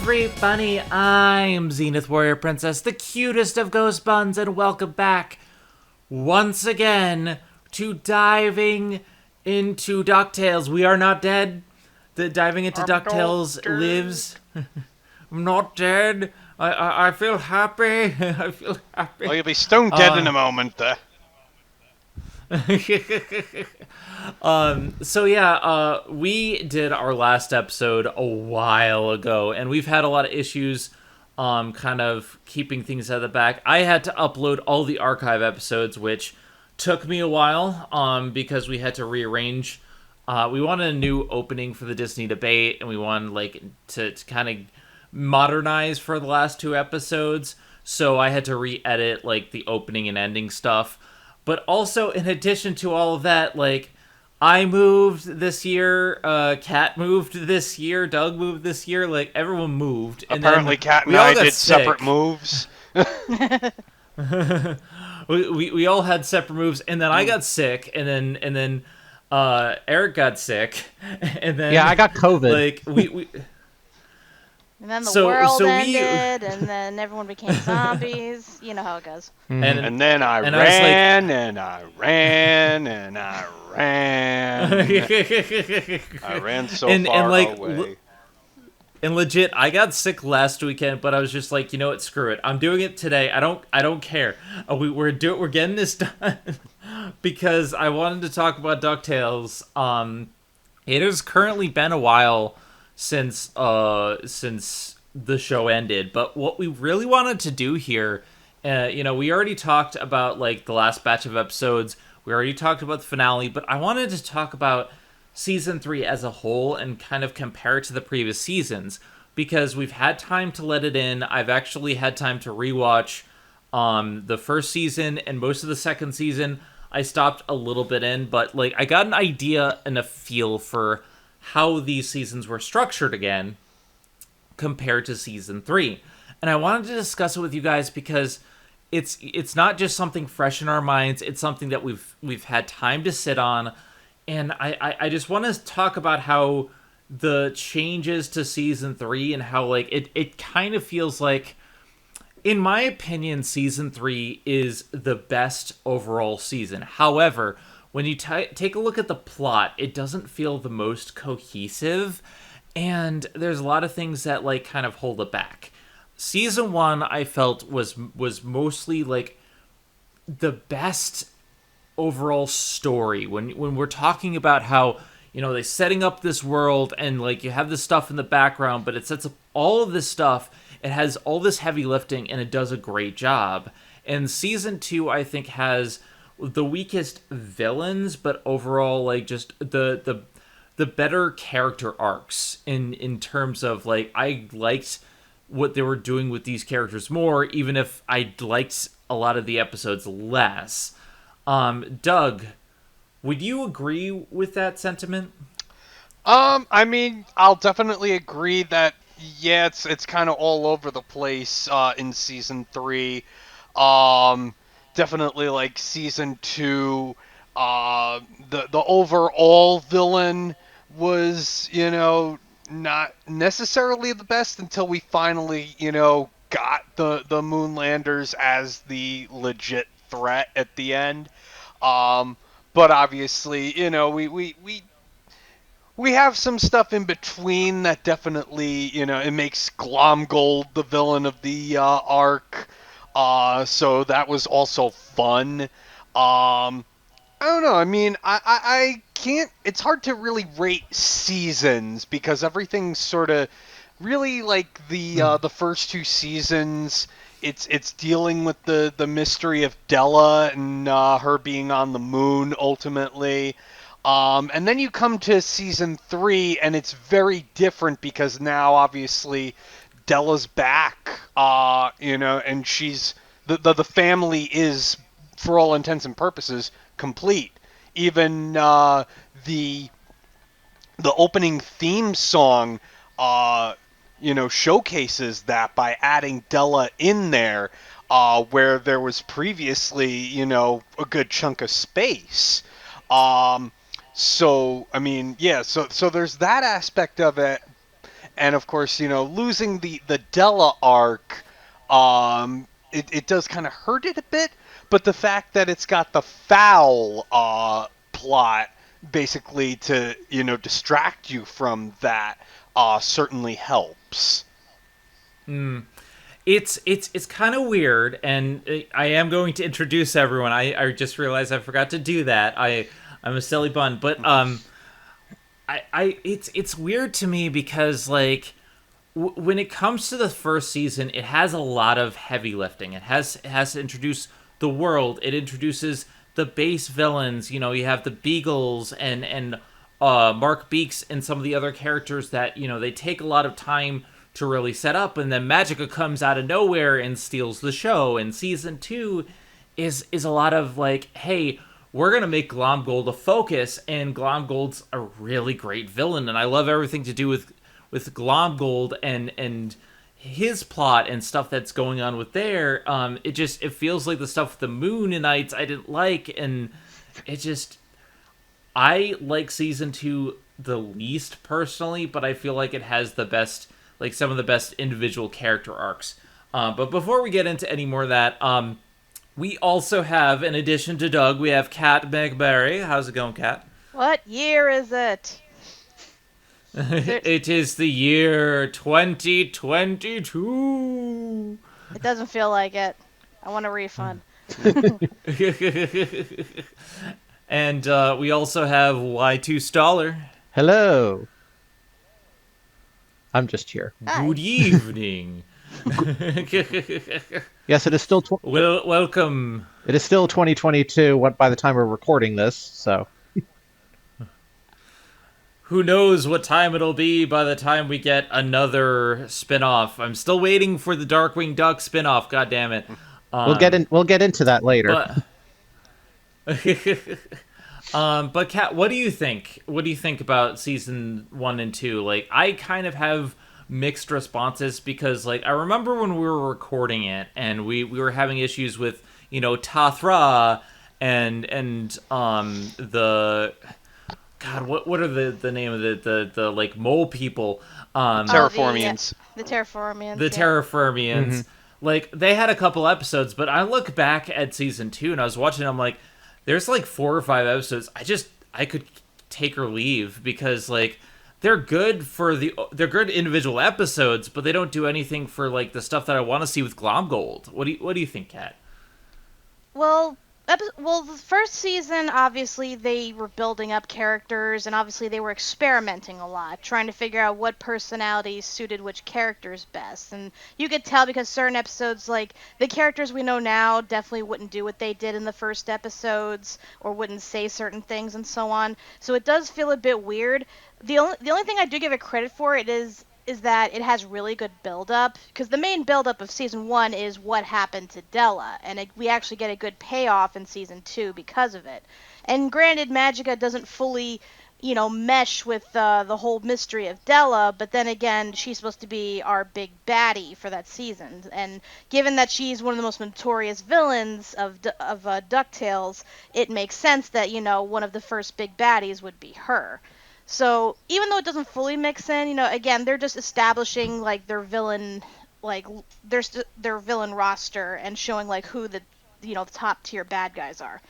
everybody, I'm Zenith Warrior Princess, the cutest of ghost buns, and welcome back once again to Diving Into DuckTales. We are not dead. The Diving Into DuckTales lives. I'm not dead. I feel happy. I feel happy. Well, you'll be stone dead in a moment there. We did our last episode a while ago, and we've had a lot of issues kind of keeping things at the back. I had to upload all the archive episodes, which took me a while because we had to rearrange. We wanted a new opening for the Disney debate, and we wanted to kind of modernize for the last two episodes, so I had to re-edit the opening and ending stuff. But also, in addition to all of that, I moved this year, Kat moved this year, Doug moved this year, everyone moved. And apparently Kat and I did separate moves. we all had separate moves, and then I got sick, and then Eric got sick, and then... Yeah, I got COVID. we And then the world ended, and then everyone became zombies. You know how it goes. And then I ran, and I ran, and I ran. I ran so far away. And legit, I got sick last weekend, but I was just like, you know what, screw it. I'm doing it today. I don't care. We're getting this done because I wanted to talk about DuckTales. It has currently been a while since the show ended, but what we really wanted to do here, we already talked about the last batch of episodes, we already talked about the finale, but I wanted to talk about season 3 as a whole and kind of compare it to the previous seasons, because we've had time to let it in. I've actually had time to rewatch the first season and most of the second season. I stopped a little bit in, but I got an idea and a feel for how these seasons were structured again compared to season 3. And I wanted to discuss it with you guys because it's not just something fresh in our minds, it's something that we've had time to sit on. And I just want to talk about how the changes to season 3 and how it kind of feels like, in my opinion, season 3 is the best overall season. However, when you take a look at the plot, it doesn't feel the most cohesive, and there's a lot of things that kind of hold it back. Season 1, I felt, was mostly the best overall story. When we're talking about how they're setting up this world and you have this stuff in the background, but it sets up all of this stuff. It has all this heavy lifting, and it does a great job. And season 2, I think, has the weakest villains, but overall just the better character arcs in terms of I liked what they were doing with these characters more, even if I liked a lot of the episodes less. Doug, would you agree with that sentiment? I mean, I'll definitely agree that it's kind of all over the place in season 3. Definitely season 2, the overall villain was, not necessarily the best until we finally, got the Moonlanders as the legit threat at the end. But obviously, we have some stuff in between that definitely, it makes Glungold the villain of the arc. So that was also fun. I don't know. I mean, I can't... It's hard to really rate seasons because everything's sort of really the first two seasons. It's dealing with the mystery of Della and her being on the moon ultimately. And then you come to season 3 and it's very different because now obviously Della's back, and she's the family is, for all intents and purposes, complete. Even the opening theme song, showcases that by adding Della in there, where there was previously, a good chunk of space. So I mean, yeah. So there's that aspect of it. and of course, losing the Della arc, it does kind of hurt it a bit. But the fact that it's got the f.o.w.l plot basically to distract you from that certainly helps. It's kind of weird, and I am going to introduce everyone. I just realized I forgot to do that. I'm a silly bun, but it's weird to me because like when it comes to the first season, it has a lot of heavy lifting. It has to introduce the world. It introduces the base villains. You have the Beagles and Mark Beeks and some of the other characters that they take a lot of time to really set up, and then Magica comes out of nowhere and steals the show. And season 2 is a lot of like, hey, we're gonna make Glungold a focus, and Glungold's a really great villain, and I love everything to do with Glungold and his plot and stuff that's going on with there. It feels like the stuff with the Moon Knights I didn't like, and I like season 2 the least personally, but I feel like it has the best, like some of the best individual character arcs. But before we get into any more of that, we also have, in addition to Doug, we have Kat McBarry. How's it going, Kat? What year is it? It is the year 2022. It doesn't feel like it. I want a refund. And we also have Y2 Staller. Hello. I'm just here. Hi. Good evening. Yes, it is still Welcome. It is still 2022 by the time we're recording this, so Who knows what time it'll be by the time we get another spin-off. I'm still waiting for the Darkwing Duck spin-off, god damn it. we'll get into that later. But Kat, what do you think? What do you think about season 1 and 2? Like, I kind of have mixed responses because, like, I remember when we were recording it and we were having issues with, Tathra and the God, what are the name of the like mole people? Terraformians. The Terraformians. The Terraformians. Mm-hmm. Like, they had a couple episodes, but I look back at season 2 and I was watching, I'm like, there's like 4 or 5 episodes I could take or leave because like they're good individual episodes, but they don't do anything for like the stuff that I want to see with Glungold. What do you think, Kat? Well, the first season, obviously, they were building up characters, and obviously they were experimenting a lot, trying to figure out what personalities suited which characters best. And you could tell because certain episodes, like, the characters we know now definitely wouldn't do what they did in the first episodes, or wouldn't say certain things, and so on. So it does feel a bit weird. The only thing I do give it credit for is that it has really good build-up, because the main build-up of Season 1 is what happened to Della, and we actually get a good payoff in Season 2 because of it. And granted, Magica doesn't fully, mesh with the whole mystery of Della, but then again, she's supposed to be our big baddie for that season, and given that she's one of the most notorious villains of DuckTales, it makes sense that, one of the first big baddies would be her. So even though it doesn't fully mix in, again, they're just establishing like their villain, like their villain roster and showing like who the top tier bad guys are.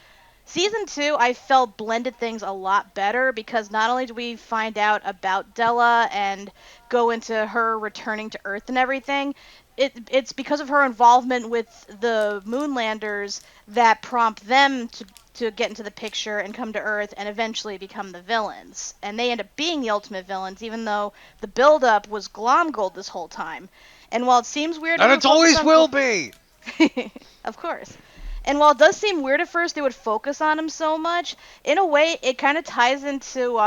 Season 2, I felt blended things a lot better because not only do we find out about Della and go into her returning to Earth and everything, it's because of her involvement with the Moonlanders that prompt them to get into the picture and come to Earth and eventually become the villains. And they end up being the ultimate villains, even though the build-up was Glungold this whole time. And while it seems weird... And it always will be! Of course. And while it does seem weird at first they would focus on him so much, in a way it kind of ties into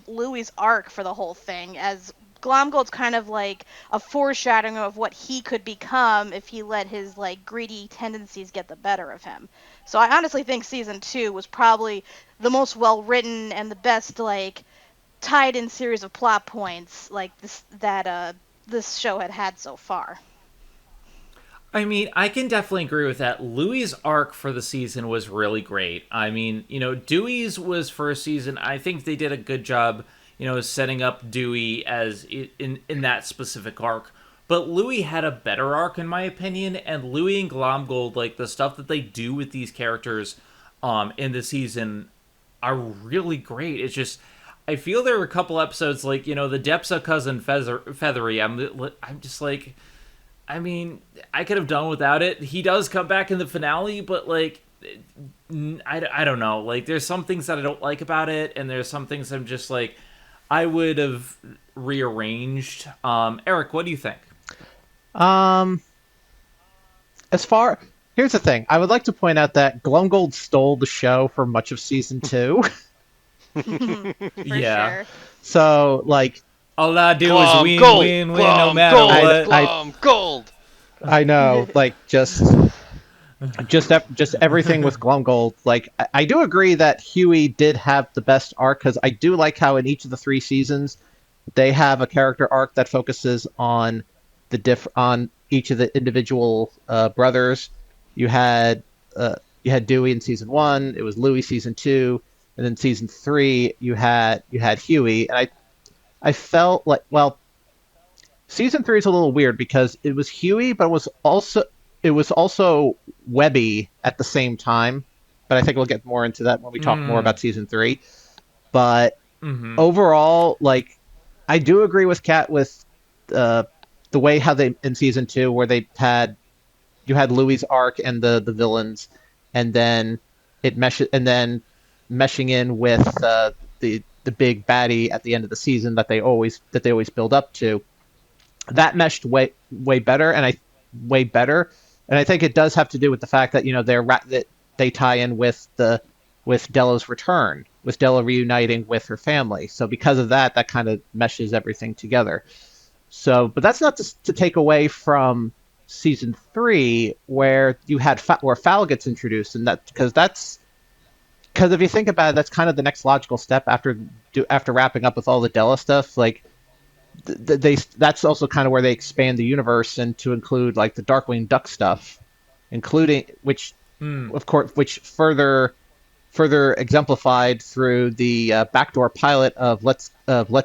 Louie'S arc for the whole thing, as Glungold's kind of like a foreshadowing of what he could become if he let his like greedy tendencies get the better of him. So I honestly think season 2 was probably the most well written and the best like tied in series of plot points like this show had so far. I mean, I can definitely agree with that. Louie's arc for the season was really great. I mean, Dewey's was for a season. I think they did a good job, setting up Dewey as in that specific arc. But Louie had a better arc in my opinion, and Louie and Glomgold, like the stuff that they do with these characters in the season are really great. It's just I feel there were a couple episodes like, the Depsa cousin Feathery. I'm just like, I mean, I could have done without it. He does come back in the finale, but like I don't know. Like there's some things that I don't like about it, and there's some things I'm just like I would have rearranged. Eric, what do you think? Here's the thing. I would like to point out that Glungold stole the show for much of season 2. Yeah. Sure. So, like, All I do Glum is win, gold, win, win, glum no matter gold, what. glum gold. I know, like, just everything with Glungold. Like, I do agree that Huey did have the best arc, because I do like how in each of the 3 seasons they have a character arc that focuses on on each of the individual brothers. You had Dewey in season 1. It was Louie season 2, and then season 3 you had Huey. And I felt like, well, season 3 is a little weird because it was Huey, but it was also Webby at the same time. But I think we'll get more into that when we talk more about season 3. But overall, like, I do agree with Kat with the way how they in season 2 where you had Louie's arc and the villains, and then meshing in with the big baddie at the end of the season that they always build up to. That meshed way better, way better, and I think it does have to do with the fact that that they tie in with Della's return, with Della reuniting with her family. So because of that, that kind of meshes everything together. So, but that's not to take away from season 3 where you had where f.o.w.l gets introduced, and because if you think about it, that's kind of the next logical step after wrapping up with all the Della stuff. Like that's also kind of where they expand the universe and to include like the Darkwing Duck stuff, including of course, which further exemplified through the backdoor pilot of Let's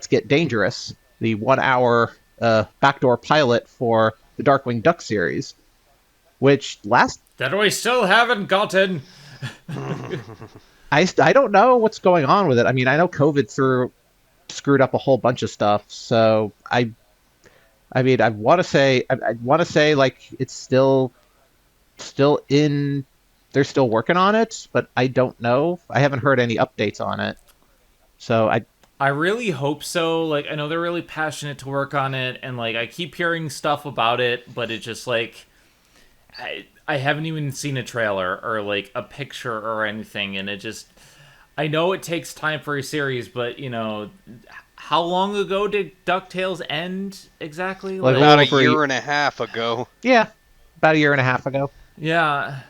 Get Dangerous, the 1-hour backdoor pilot for the Darkwing Duck series, which that we still haven't gotten. I don't know what's going on with it. I mean, I know COVID screwed up a whole bunch of stuff, so I want to say like it's still in. They're still working on it, but I don't know. I haven't heard any updates on it, so I really hope so. Like, I know they're really passionate to work on it, and like I keep hearing stuff about it, but it's just like I haven't even seen a trailer or like a picture or anything, and I know it takes time for a series, but how long ago did DuckTales end exactly? Like About a year and a half ago. Yeah, about a year and a half ago. Yeah.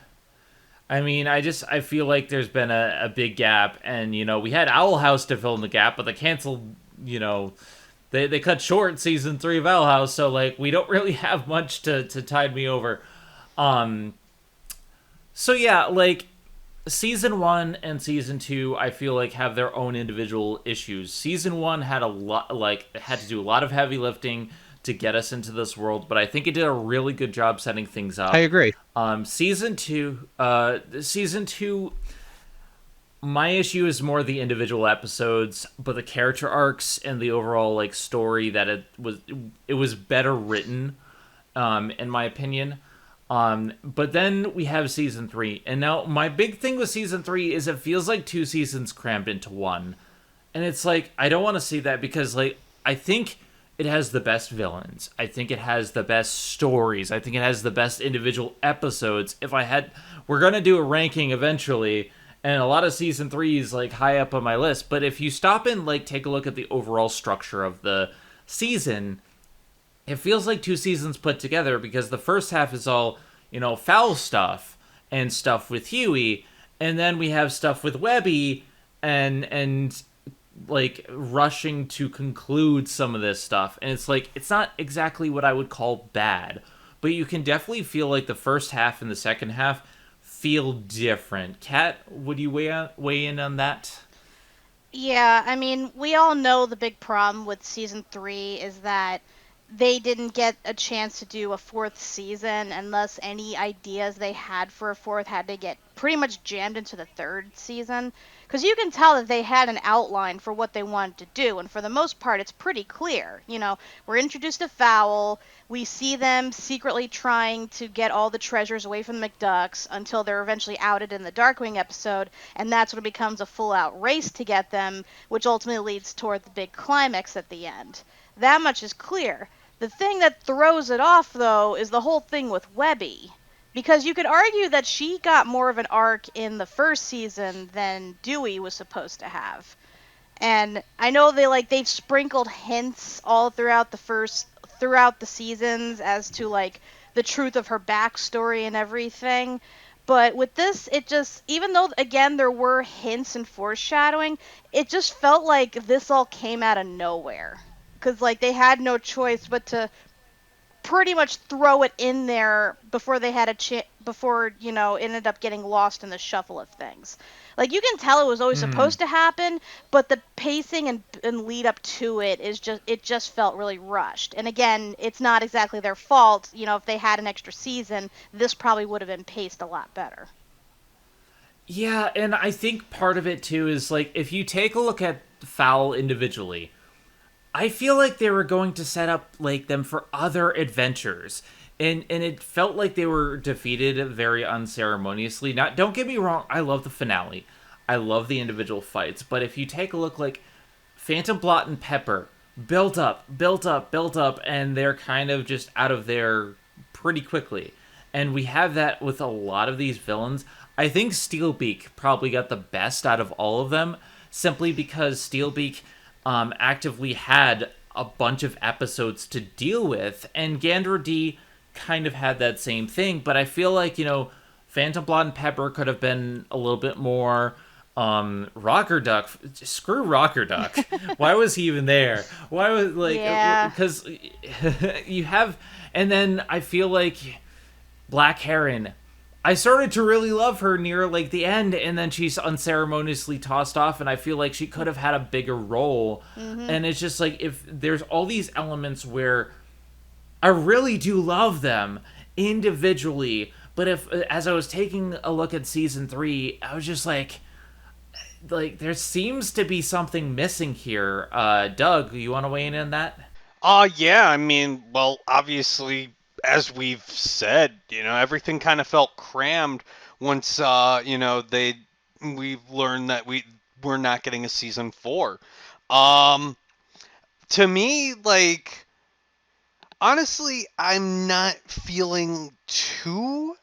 I mean, I feel like there's been a big gap, and, we had Owl House to fill in the gap, but they canceled, they cut short season 3 of Owl House, so, like, we don't really have much to tide me over. So, yeah, like, season 1 and season 2, I feel like have their own individual issues. Season 1 had had to do a lot of heavy lifting to get us into this world, but I think it did a really good job setting things up. I agree. Season two, my issue is more the individual episodes, but the character arcs and the overall like story that it was better written, in my opinion. But then we have season 3, and now my big thing with season 3 is it feels like 2 seasons crammed into one, and it's like I don't want to see that because like I think it has the best villains. I think it has the best stories. I think it has the best individual episodes. We're going to do a ranking eventually, and a lot of season 3 is like high up on my list. But if you stop and like take a look at the overall structure of the season, it feels like 2 seasons put together because the first half is all, f.o.w.l stuff and stuff with Huey. And then we have stuff with Webby and like rushing to conclude some of this stuff, and it's like it's not exactly what I would call bad, but you can definitely feel like the first half and the second half feel different. Kat, would you weigh in on that? Yeah, I mean, we all know the big problem with season 3 is that they didn't get a chance to do a fourth season unless any ideas they had for a fourth had to get pretty much jammed into the third season. Because you can tell that they had an outline for what they wanted to do, and for the most part, it's pretty clear. We're introduced to Fowl, we see them secretly trying to get all the treasures away from the McDucks until they're eventually outed in the Darkwing episode, and that's when it becomes a full-out race to get them, which ultimately leads toward the big climax at the end. That much is clear. The thing that throws it off, though, is the whole thing with Webby. Because you could argue that she got more of an arc in the first season than Dewey was supposed to have. And I know they've sprinkled hints all throughout the seasons as to like the truth of her backstory and everything. But with this, it just, even though again there were hints and foreshadowing, it just felt like this all came out of nowhere. Cuz like they had no choice but to pretty much throw it in there before they had before it ended up getting lost in the shuffle of things. Like you can tell it was always supposed to happen, but the pacing and lead up to it just felt really rushed. And again, it's not exactly their fault. If they had an extra season, this probably would have been paced a lot better. Yeah, and I think part of it too is like if you take a look at Fowl individually, I feel like they were going to set up like them for other adventures. And it felt like they were defeated very unceremoniously. Not don't get me wrong, I love the finale. I love the individual fights, but if you take a look like Phantom Blot and Pepper built up, built up, built up, and they're kind of just out of there pretty quickly. And we have that with a lot of these villains. I think Steelbeak probably got the best out of all of them, simply because Steelbeak actively had a bunch of episodes to deal with, and Gander D kind of had that same thing. But I feel like Phantom Blonde and Pepper could have been a little bit more Rocker Duck. Screw Rocker Duck. Why was he even there? Why was like Yeah. because you have, and then I feel like Black Heron. I started to really love her near like the end, and then she's unceremoniously tossed off, and I feel like she could have had a bigger role. And it's just like if there's all these elements where I really do love them individually, but if as I was taking a look at season 3, I was just like there seems to be something missing here. Doug, you want to weigh in on that? Yeah, I mean, well, obviously, as we've said, everything kind of felt crammed once, we've learned that we're not getting a season 4. Um, to me, like, honestly, I'm not feeling too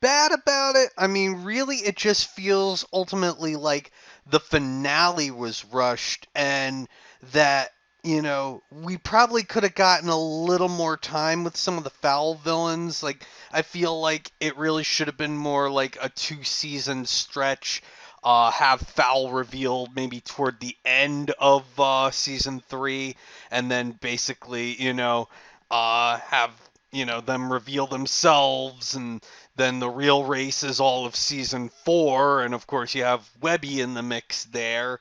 bad about it. I mean, really, it just feels ultimately like the finale was rushed and that, we probably could have gotten a little more time with some of the foul villains. Like, I feel like it really should have been more like a 2 season stretch. Have foul revealed maybe toward the end of season 3, and then basically, have them reveal themselves, and then the real race is all of season 4, and of course you have Webby in the mix there.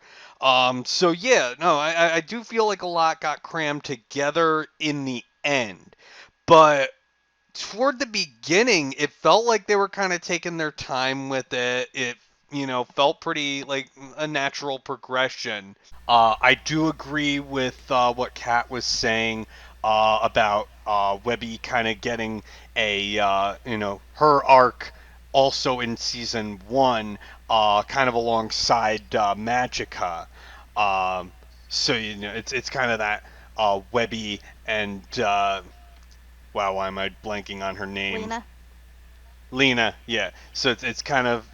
So yeah, no, I do feel like a lot got crammed together in the end, but toward the beginning, it felt like they were kind of taking their time with it. It felt pretty like a natural progression. I do agree with what Kat was saying about Webby kind of getting a her arc also in season 1, kind of alongside Magica. Um, so it's kind of that Webby and wow, why am I blanking on her name? Lena. Lena, yeah. So it's kind of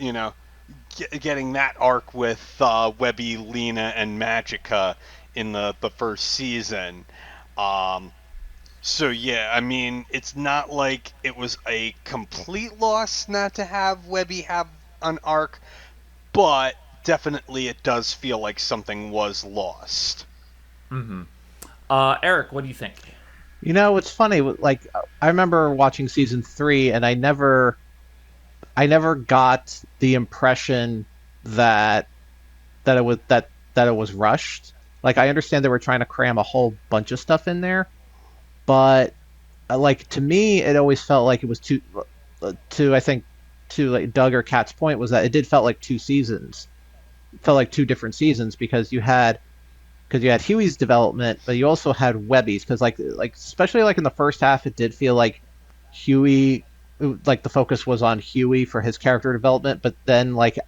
getting that arc with Webby, Lena, and Magica in the first season. Um, so yeah, I mean, it's not like it was a complete loss not to have Webby have an arc, but definitely it does feel like something was lost. Eric, what do you think? It's funny. Like I remember watching season 3, and I never got the impression that that it was that it was rushed. Like I understand they were trying to cram a whole bunch of stuff in there, but like to me, it always felt like it was too. To I think to like Doug or Cat's point was that it did felt like two seasons. It felt like two different seasons because you had Huey's development, but you also had Webby's because like especially like in the first half, it did feel like Huey like the focus was on Huey for his character development, but then like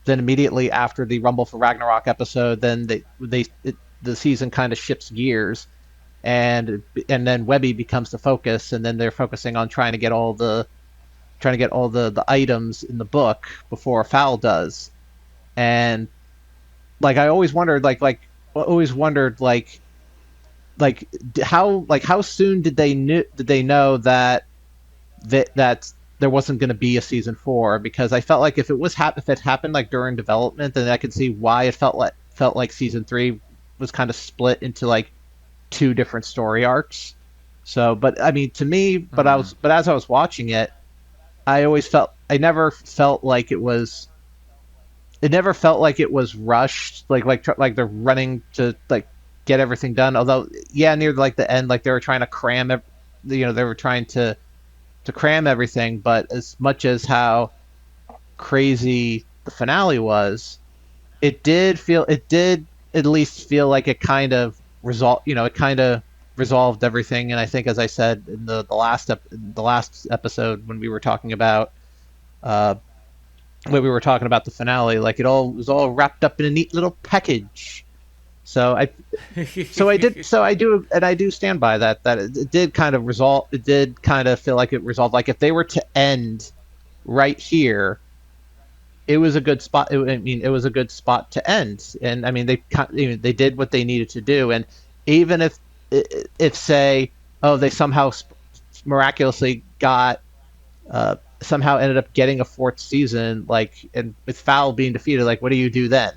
then immediately after the Rumble for Ragnarok episode, then the season kind of shifts gears and then Webby becomes the focus, and then they're focusing on trying to get all the items in the book before f.o.w.l does, and like I always wondered always wondered how soon did they know that there wasn't going to be a season four, because I felt like if it happened like during development, then I could see why it felt like season three was kind of split into like two different story arcs. So, but I mean, to me, but as I was watching it, I never felt like it was rushed, like they're running to like get everything done. Although, yeah, near like the end, like they were trying to they were trying to cram everything. But as much as how crazy the finale was, it did at least feel like it kind of resolved everything. And I think, as I said in the last episode when we were talking about uh, the finale, like it all was all wrapped up in a neat little package. So I do, and I do stand by that it did kind of resolve. It did kind of feel like it resolved. Like if they were to end right here, it was a good spot. I mean, it was a good spot to end, and I mean, they did what they needed to do, and even if say, oh, they somehow miraculously got somehow ended up getting a fourth season, like, and with f.o.w.l being defeated, like, what do you do then?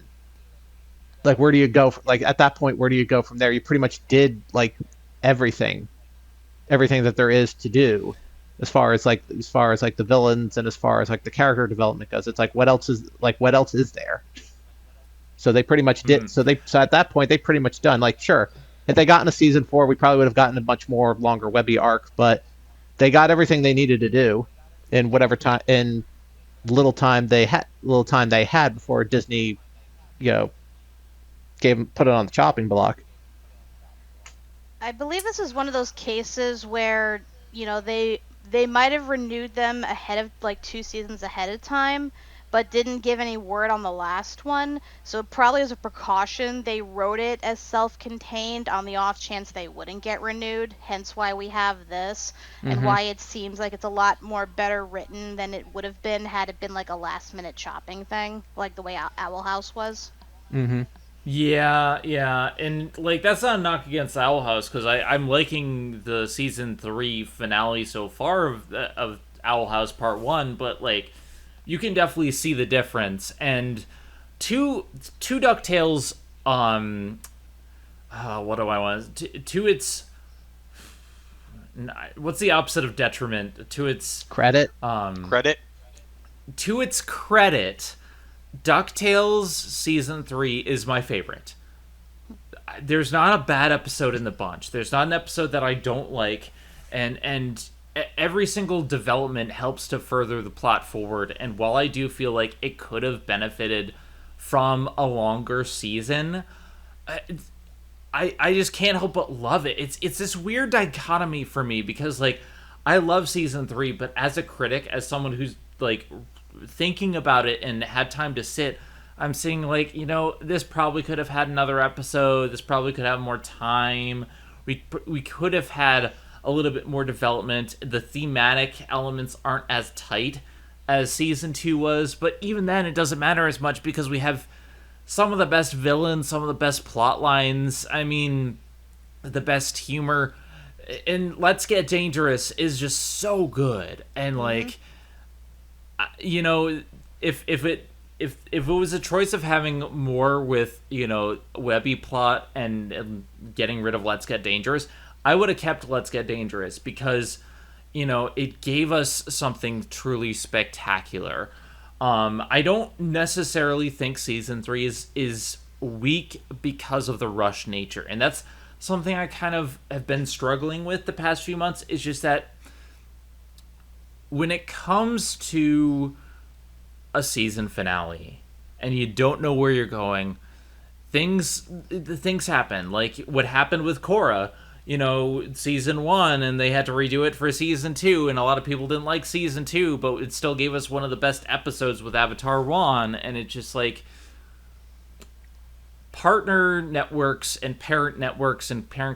Like, where do you go? Like at that point, where do you go from there? You pretty much did like everything, everything that there is to do, as far as like the villains and as far as like the character development goes. It's like what else is there? So they pretty much did. So at that point they pretty much done. Like sure, if they got in a season four, we probably would have gotten a much more longer Webby arc, but they got everything they needed to do in whatever time in little time they had before Disney, you know, put it on the chopping block. I believe this is one of those cases where, they might have renewed them ahead of like 2 seasons ahead of time, but didn't give any word on the last one. So probably as a precaution, they wrote it as self-contained on the off chance they wouldn't get renewed. Hence why we have this, and why it seems like it's a lot more better written than it would have been had it been like a last-minute chopping thing, like the way Owl House was. Mm-hmm. Yeah, and like that's not a knock against Owl House, because I'm liking the season 3 finale so far of Owl House Part 1, but like you can definitely see the difference. And two DuckTales, what do I want to its what's the opposite of detriment? To its Credit. Credit. To its credit, DuckTales Season 3 is my favorite. There's not a bad episode in the bunch. There's not an episode that I don't like, and every single development helps to further the plot forward. And while I do feel like it could have benefited from a longer season, I just can't help but love it. It's this weird dichotomy for me, because like I love Season 3, but as a critic, as someone who's like thinking about it and had time to sit, I'm seeing like, this probably could have had another episode. This probably could have more time. We could have had a little bit more development. The thematic elements aren't as tight as season 2 was, but even then it doesn't matter as much, because we have some of the best villains, some of the best plot lines. I mean, the best humor. And Let's Get Dangerous is just so good. And like, if it was a choice of having more with Webby plot and getting rid of Let's Get Dangerous, I would have kept Let's Get Dangerous, because it gave us something truly spectacular. I don't necessarily think season 3 is weak because of the rush nature, and that's something I kind of have been struggling with the past few months. Is just that when it comes to a season finale and you don't know where you're going, things happen. Like what happened with Korra, season 1, and they had to redo it for season 2, and a lot of people didn't like season 2, but it still gave us one of the best episodes with Avatar 1, and it's just like partner networks and parent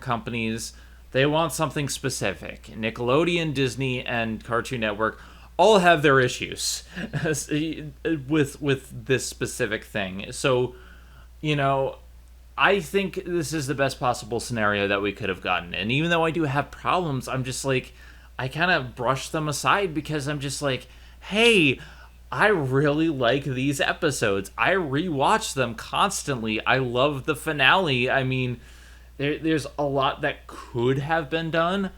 companies, they want something specific. Nickelodeon, Disney, and Cartoon Network all have their issues with this specific thing. So, I think this is the best possible scenario that we could have gotten. And even though I do have problems, I'm just like, I kind of brush them aside because I'm just like, hey, I really like these episodes. I rewatch them constantly. I love the finale. I mean, there's a lot that could have been done,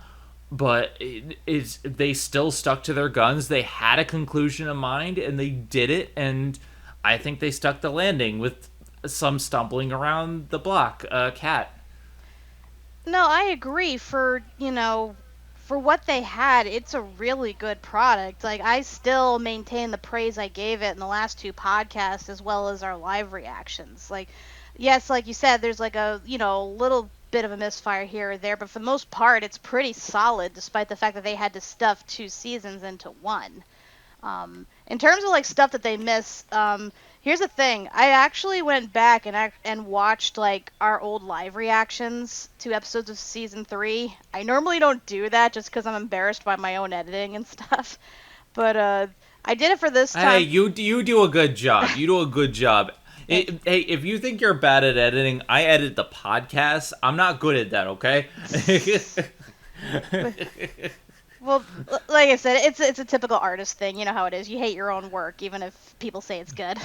but they still stuck to their guns. They had a conclusion in mind, and they did it. And I think they stuck the landing with some stumbling around the block. Cat. No, I agree. For what they had, it's a really good product. Like, I still maintain the praise I gave it in the last 2 podcasts, as well as our live reactions. Like, yes, like you said, there's like a, little bit of a misfire here or there, but for the most part, it's pretty solid, despite the fact that they had to stuff 2 seasons into 1. In terms of like stuff that they miss, here's the thing. I actually went back and watched like our old live reactions to episodes of season 3. I normally don't do that just because I'm embarrassed by my own editing and stuff. But I did it for this time. Hey, you do a good job. You do a good job. Hey, if you think you're bad at editing, I edit the podcast. I'm not good at that, okay? Well, like I said, it's a typical artist thing. You know how it is. You hate your own work, even if people say it's good.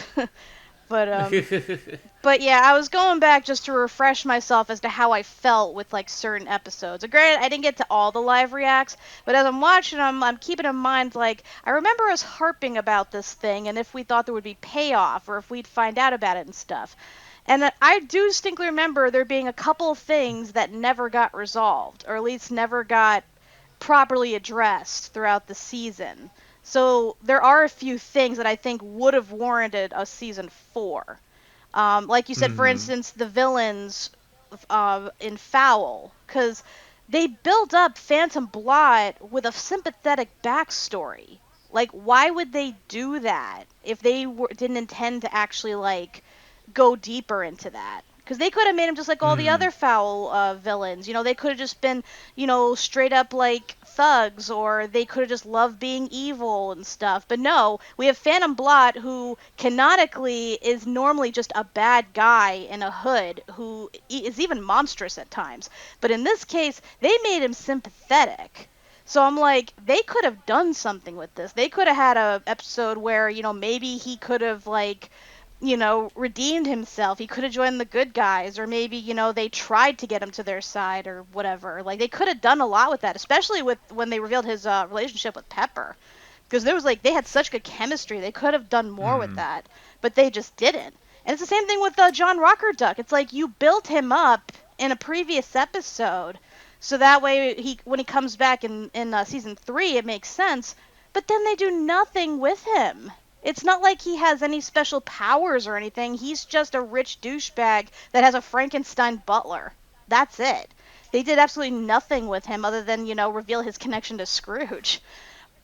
But yeah, I was going back just to refresh myself as to how I felt with like certain episodes. Granted, I didn't get to all the live reacts, but as I'm watching them, I'm keeping in mind like I remember us harping about this thing and if we thought there would be payoff or if we'd find out about it and stuff. And I do distinctly remember there being a couple of things that never got resolved, or at least never got properly addressed throughout the season. So there are a few things that I think would have warranted a season 4. Like you said, for instance, the villains in f.o.w.l, because they built up Phantom Blot with a sympathetic backstory. Like, why would they do that if they didn't intend to actually, like, go deeper into that? Because they could have made him just like all the other f.o.w.l villains. They could have just been, straight up like thugs, or they could have just loved being evil and stuff. But no, we have Phantom Blot, who canonically is normally just a bad guy in a hood, who is even monstrous at times. But in this case, they made him sympathetic. So I'm like, they could have done something with this. They could have had a episode where, maybe he could have like, redeemed himself. He could have joined the good guys, or maybe, they tried to get him to their side or whatever. Like, they could have done a lot with that, especially with when they revealed his relationship with Pepper. Because there was, like, they had such good chemistry. They could have done more with that, but they just didn't. And it's the same thing with John Rocker Duck. It's like you built him up in a previous episode, so that way when he comes back in season 3, it makes sense. But then they do nothing with him. It's not like he has any special powers or anything. He's just a rich douchebag that has a Frankenstein butler. That's it. They did absolutely nothing with him other than, reveal his connection to Scrooge.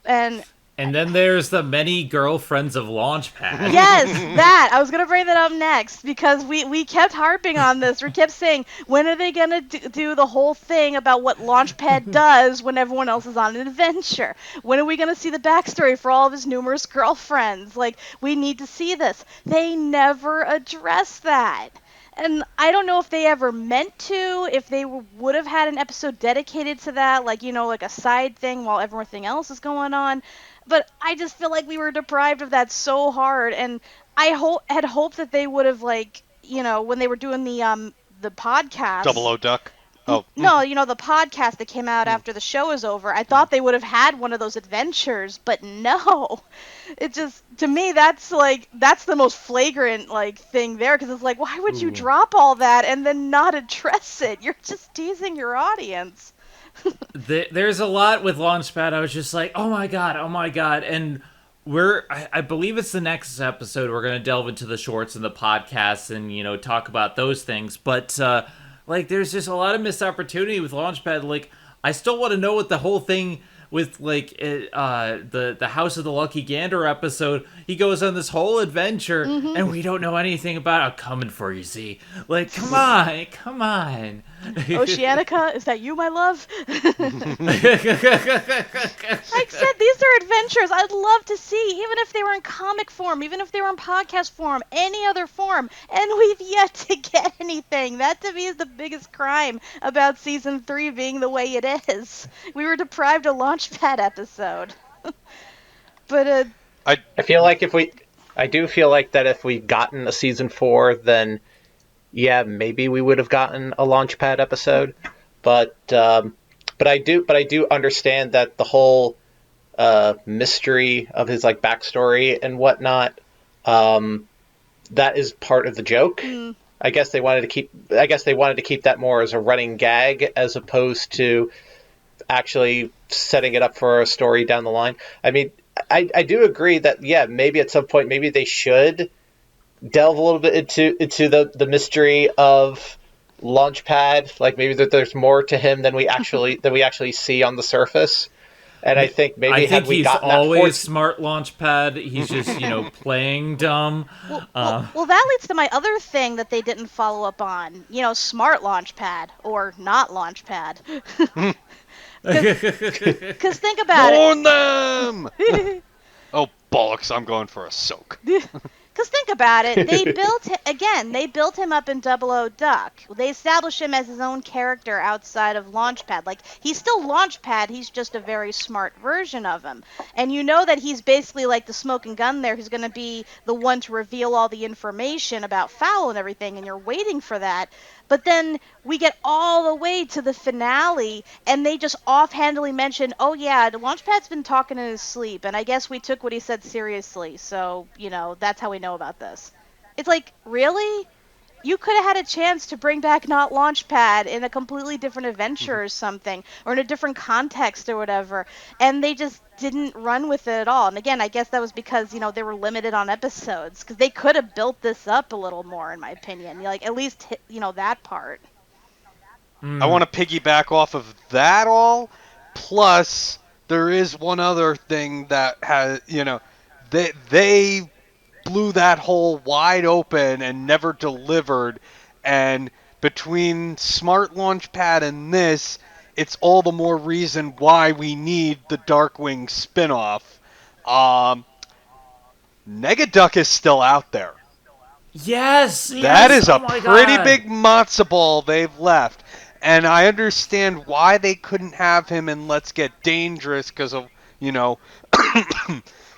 And then there's the many girlfriends of Launchpad. Yes, that. I was going to bring that up next because we kept harping on this. We kept saying, when are they going to do the whole thing about what Launchpad does when everyone else is on an adventure? When are we going to see the backstory for all of his numerous girlfriends? Like, we need to see this. They never address that. And I don't know if they ever meant to, if they would have had an episode dedicated to that, like, like a side thing while everything else is going on. But I just feel like we were deprived of that so hard, and I had hoped that they would have, like, when they were doing the podcast. Double O Duck. Oh, No, the podcast that came out after the show is over. I thought they would have had one of those adventures, but no. It just, to me, that's the most flagrant thing there, because it's like, why would you Ooh. drop all that and then not address it? You're just teasing your audience. There's a lot with Launchpad. I was just like, oh my god, and I believe it's the next episode. We're gonna delve into the shorts and the podcasts, and talk about those things. But there's just a lot of missed opportunity with Launchpad. Like, I still want to know what the whole thing with the House of the Lucky Gander episode. He goes on this whole adventure, and we don't know anything about. I'm coming for you, Z. Like, come on. Oceanica, is that you, my love? Like I said, these are adventures I'd love to see, even if they were in comic form, even if they were in podcast form, any other form, and we've yet to get anything. That, to me, is the biggest crime about Season 3 being the way it is. We were deprived a Launchpad episode. But, I I do feel like that if we'd gotten a Season 4, then yeah, maybe we would have gotten a Launchpad episode. But I do understand that the whole mystery of his backstory and whatnot, that is part of the joke. I guess they wanted to keep that more as a running gag as opposed to actually setting it up for a story down the line. I mean, I do agree that maybe at some point maybe they should delve a little bit into the mystery of Launchpad. Like, maybe that there's more to him than we actually see on the surface. And I think maybe had we he's gotten always smart Launchpad. He's just playing dumb. Well, that leads to my other thing that they didn't follow up on. Smart Launchpad or not Launchpad. Because think about warn them! Oh, bollocks, I'm going for a soak. Because think about it, they built him up in Double O Duck. They established him as his own character outside of Launchpad. Like, he's still Launchpad, he's just a very smart version of him. And you know that he's basically like the smoking gun there, who's going to be the one to reveal all the information about f.o.w.l and everything, and you're waiting for that. But then we get all the way to the finale, and they just offhandedly mention, oh yeah, Launchpad's been talking in his sleep, and I guess we took what he said seriously, so, that's how we know about this. It's like, really? You could have had a chance to bring back not Launchpad in a completely different adventure or something, or in a different context or whatever, and they just didn't run with it at all. And again, I guess that was because, they were limited on episodes, because they could have built this up a little more, in my opinion. At least hit, that part. I want to piggyback off of that all. Plus, there is one other thing that has, they blew that hole wide open and never delivered. And between Smart Launchpad and this, it's all the more reason why we need the Darkwing spinoff. Negaduck is still out there. Yes, That is a pretty God. big matzo ball they've left. And I understand why they couldn't have him in Let's Get Dangerous because of,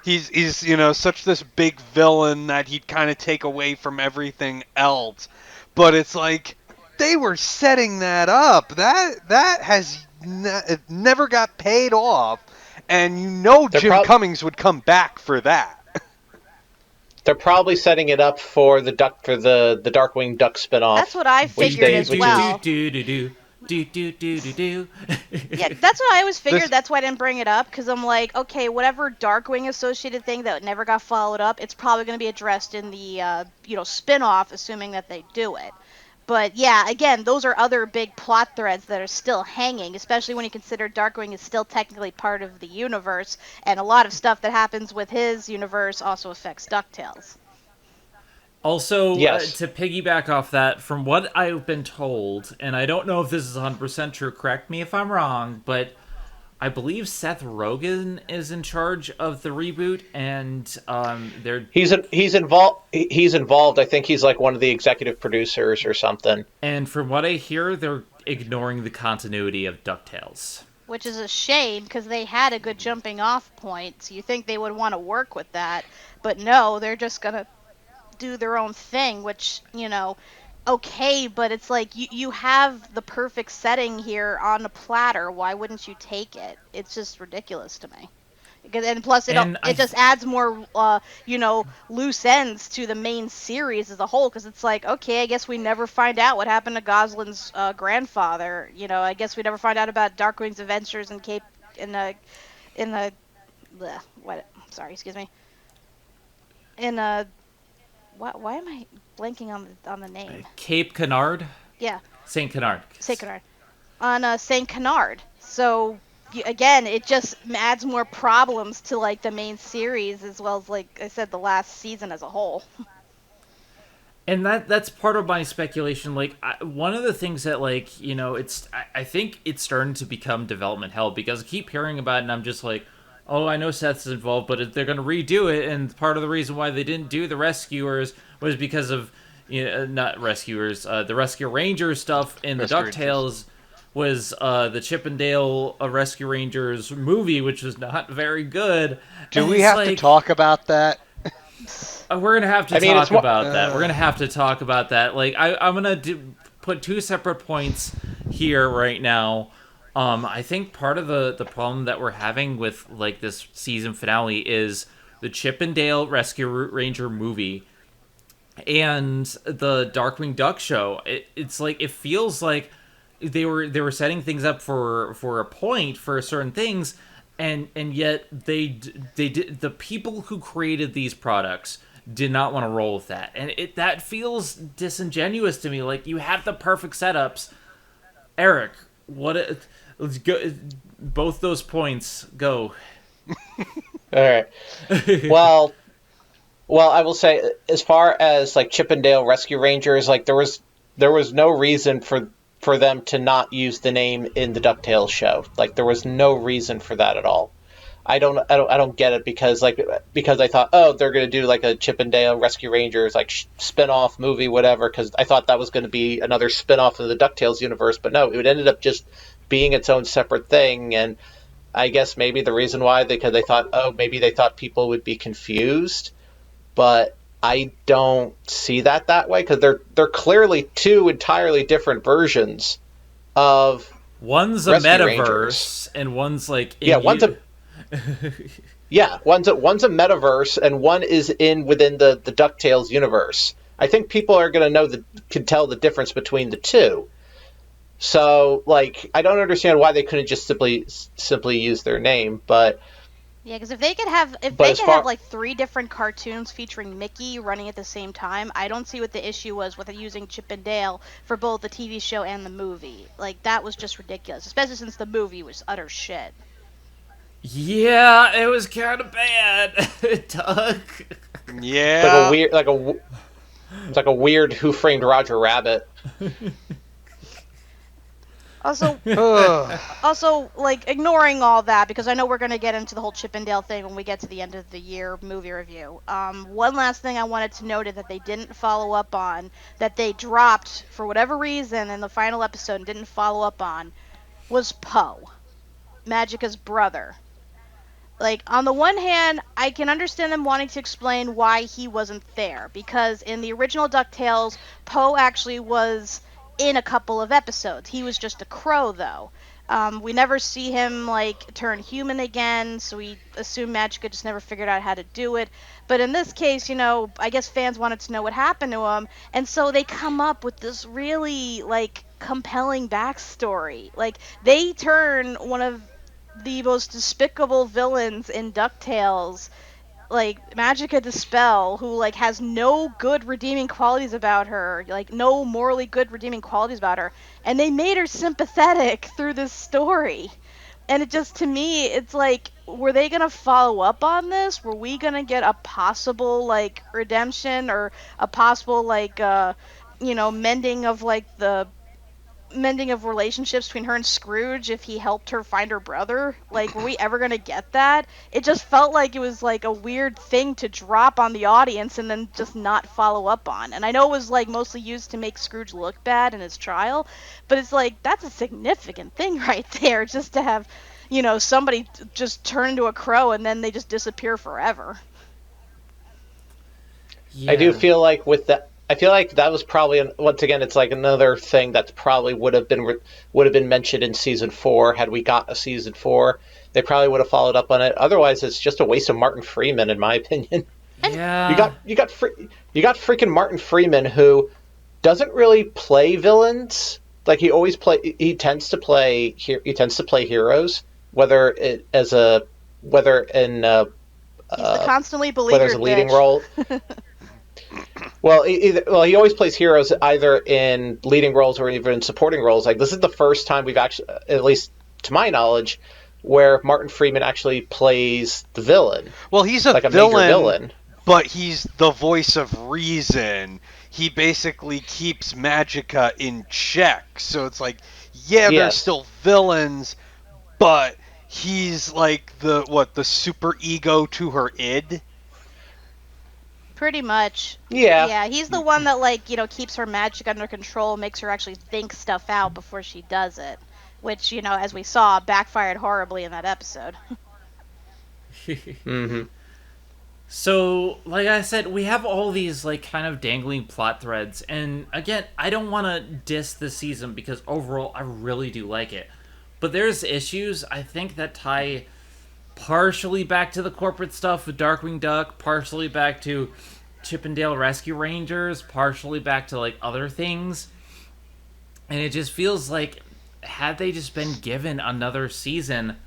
he's such this big villain that he'd kind of take away from everything else. But it's like they were setting that up. That has it never got paid off, and Jim Cummings would come back for that. They're probably setting it up for the Darkwing Duck spinoff. That's what I figured as well. Yeah, that's what I always figured. That's why I didn't bring it up, because I'm like, okay, whatever Darkwing associated thing that never got followed up, it's probably going to be addressed in the spinoff, assuming that they do it. But yeah, again, those are other big plot threads that are still hanging, especially when you consider Darkwing is still technically part of the universe, and a lot of stuff that happens with his universe also affects DuckTales. Also, yes. To piggyback off that, from what I've been told, and I don't know if this is 100% true, correct me if I'm wrong, but I believe Seth Rogen is in charge of the reboot, and he's involved. He's involved. I think he's like one of the executive producers or something. And from what I hear, they're ignoring the continuity of DuckTales, which is a shame because they had a good jumping off point. So you think they would want to work with that, but no, they're just gonna do their own thing, which okay, but it's like you have the perfect setting here on a platter. Why wouldn't you take it? It's just ridiculous to me. And plus, And it just adds more, loose ends to the main series as a whole. Because it's like, okay, I guess we never find out what happened to Gosling's grandfather. I guess we never find out about Darkwing's adventures in Cape in the what? Sorry, excuse me. In why am I blanking on the name? Cape Canard, Yeah, Saint Canard. Saint Canard. On Saint Canard. So again, it just adds more problems to like the main series as well as like I said, the last season as a whole. And that's part of my speculation. Like one of the things that I think it's starting to become development hell because I keep hearing about it and I'm just like, oh, I know Seth's involved, but they're going to redo it. And part of the reason why they didn't do the Rescuers was because of not Rescuers, the Rescue Rangers stuff in the Rescue DuckTales was the Chippendale Rescue Rangers movie, which was not very good. Do And we it's have to talk about that? We're gonna have to talk about that. We're gonna have to talk about that. Like I'm gonna put two separate points here right now. I think part of the problem that we're having with like this season finale is the Chippendale Rescue Ranger movie and the Darkwing Duck show. It's like it feels like they were setting things up for a point for certain things, and yet they did, the people who created these products did not want to roll with that, and that feels disingenuous to me. Like you have the perfect setups, Eric. Let's go. Both those points go. All right. Well, I will say, as far as like Chippendale Rescue Rangers, like there was no reason for them to not use the name in the DuckTales show. Like there was no reason for that at all. I don't get it because I thought, oh, they're going to do like a Chippendale Rescue Rangers like spin-off movie, whatever, because I thought that was going to be another spin-off of the DuckTales universe, but no, it ended up just being its own separate thing. And I guess maybe the reason why, because they thought, oh, maybe they thought people would be confused, but I don't see that way because they're clearly two entirely different versions of One's a Rescue metaverse, Rangers. and one's like one's a metaverse and one is within the DuckTales universe. I think people are going to can tell the difference between the two. So, like, I don't understand why they couldn't just simply use their name, but Yeah, because if they could have like 3 different cartoons featuring Mickey running at the same time, I don't see what the issue was with using Chip and Dale for both the TV show and the movie. Like that was just ridiculous, especially since the movie was utter shit. yeah, it was kind of bad. Doug. Yeah. It's like a weird Who Framed Roger Rabbit. Also, like ignoring all that because I know we're gonna get into the whole Chip and Dale thing when we get to the end of the year movie review. One last thing I wanted to note that they didn't follow up on, that they dropped for whatever reason in the final episode and didn't follow up on, was Poe Magicka'S brother. Like, on the one hand, I can understand them wanting to explain why he wasn't there, because in the original DuckTales, Poe actually was in a couple of episodes. He was just a crow, though. We never see him, like, turn human again, so we assume Magica just never figured out how to do it. But in this case, I guess fans wanted to know what happened to him, and so they come up with this really, like, compelling backstory. Like, they turn one of the most despicable villains in DuckTales, like Magica the Spell, who like has no good redeeming qualities about her, like no morally good redeeming qualities about her, and they made her sympathetic through this story. And it just, to me, it's like, were they gonna follow up on this? Were we gonna get a possible like redemption or a possible like mending of relationships between her and Scrooge if he helped her find her brother? Like, were we ever gonna get that? It just felt like it was like a weird thing to drop on the audience and then just not follow up on. And I know it was like mostly used to make Scrooge look bad in his trial, but it's like, that's a significant thing right there, just to have, somebody just turn into a crow and then they just disappear forever. Yeah. I do feel like with that I feel like that was probably once again it's like another thing that probably would have been mentioned in season 4 had we got a season 4. They probably would have followed up on it. Otherwise, it's just a waste of Martin Freeman, in my opinion. And You Yeah. got you got freaking Martin Freeman who doesn't really play villains. Like he tends to play heroes, whether it as a whether in he's the constantly whether as a beleaguered leading bitch. role. He always plays heroes either in leading roles or even in supporting roles. Like this is the first time we've actually, at least to my knowledge, where Martin Freeman actually plays the villain, Well, he's a like a major villain, villain. but he's the voice of reason. He basically keeps Magica in check. So it's like, yeah, they're Yes. still villains, but he's like the super ego to her id. Pretty much. Yeah. Yeah, he's the one that keeps her magic under control, makes her actually think stuff out before she does it. Which, as we saw, backfired horribly in that episode. Mm-hmm. So, like I said, we have all these like kind of dangling plot threads, and again, I don't want to diss this season because overall I really do like it. But there's issues I think that tie partially back to the corporate stuff with Darkwing Duck, partially back to Chippendale Rescue Rangers, partially back to like other things. And it just feels like had they just been given another season,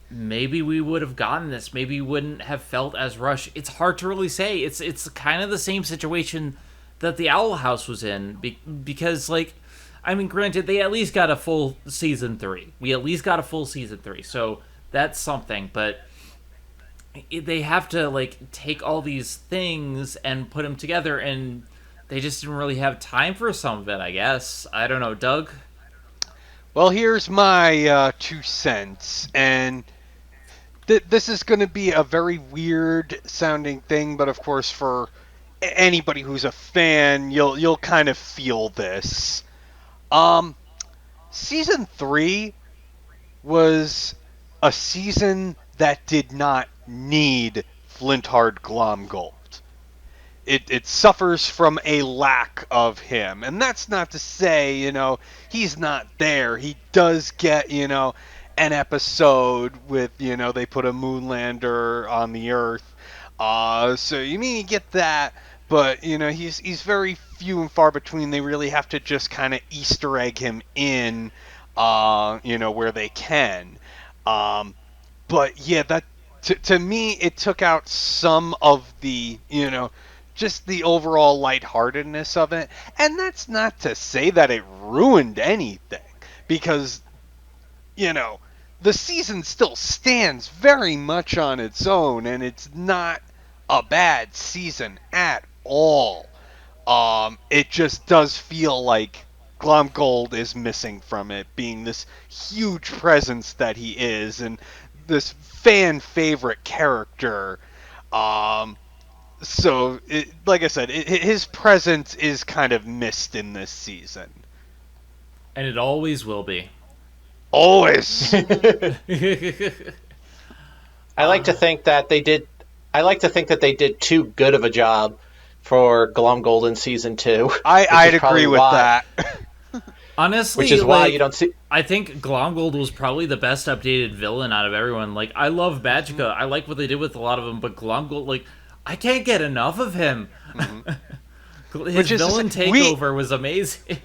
maybe we would have gotten this. Maybe we wouldn't have felt as rushed. It's hard to really say. It's kind of the same situation that the Owl House was in because like I mean, granted, they at least got a full season 3. We at least got a full season 3, so that's something. But they have to like take all these things and put them together, and they just didn't really have time for some of it. I guess I don't know, Doug. Well, here's my 2 cents, and this is going to be a very weird sounding thing, but of course, for anybody who's a fan, you'll kind of feel this. Um, Season 3 was a season that did not need Flinthard Glomgold. It suffers from a lack of him. And that's not to say, he's not there. He does get, an episode with, they put a moonlander on the Earth. So you mean you get that, but, he's very few and far between. They really have to just kind of Easter egg him in, where they can. But yeah, that to me it took out some of the just the overall lightheartedness of it, and that's not to say that it ruined anything because you know the season still stands very much on its own, and it's not a bad season at all. It just does feel like Glomgold is missing from it, being this huge presence that he is, and this fan favorite character. So, like I said, his presence is kind of missed in this season. And it always will be. Always. I like to think that they did. I like to think that they did too good of a job for Glumgold in season 2. I'd agree with that. Honestly, Which is why you don't see. I think Glomgold was probably the best updated villain out of everyone. Like, I love Magica. I like what they did with a lot of them, but Glomgold, like, I can't get enough of him. His villain takeover was amazing.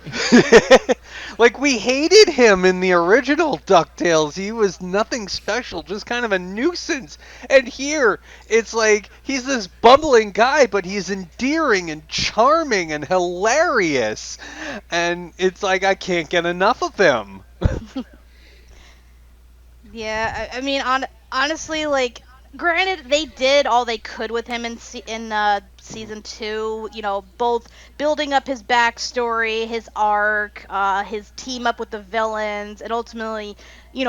Like, we hated him in the original DuckTales. He was nothing special, just kind of a nuisance. And here, it's like, he's this bumbling guy, but he's endearing and charming and hilarious. And it's like, I can't get enough of him. Yeah, I mean, honestly, like, granted, they did all they could with him in season 2. Both building up his backstory, his arc, his team up with the villains, and ultimately,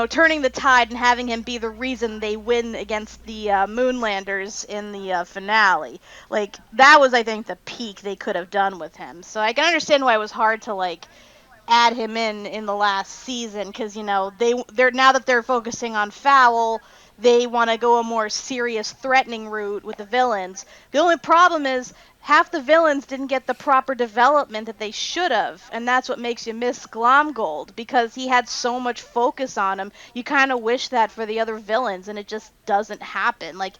turning the tide and having him be the reason they win against the Moonlanders in the finale. Like, that was, I think, the peak they could have done with him. So I can understand why it was hard to, like, add him in the last season because they're now that they're focusing on f.o.w.l, they want to go a more serious, threatening route with the villains. The only problem is half the villains didn't get the proper development that they should have, and that's what makes you miss Glomgold, because he had so much focus on him. You kind of wish that for the other villains, and it just doesn't happen. Like,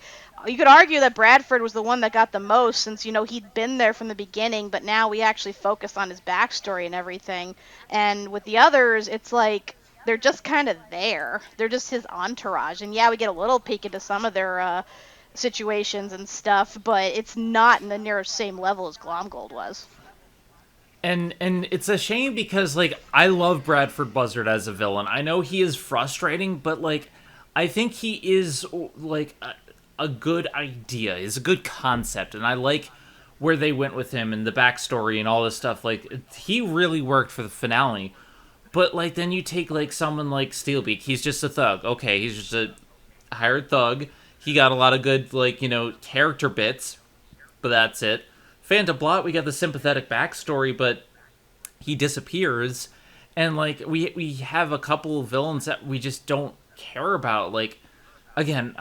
you could argue that Bradford was the one that got the most, since, you know, he'd been there from the beginning, but now we actually focus on his backstory and everything. And with the others, it's like, they're just kind of there. They're just his entourage. And yeah, we get a little peek into some of their situations and stuff, but it's not in the near same level as Glomgold was. And it's a shame because, like, I love Bradford Buzzard as a villain. I know he is frustrating, but, like, I think he is, like, a good idea. Is a good concept, and I like where they went with him and the backstory and all this stuff. Like, he really worked for the finale. But, like, then you take, like, someone like Steelbeak. He's just a thug. Okay, he's just a hired thug. He got a lot of good, like, you know, character bits, but that's it. Phantom Blot, we got the sympathetic backstory, but he disappears, and, like, we have a couple of villains that we just don't care about. Like, again,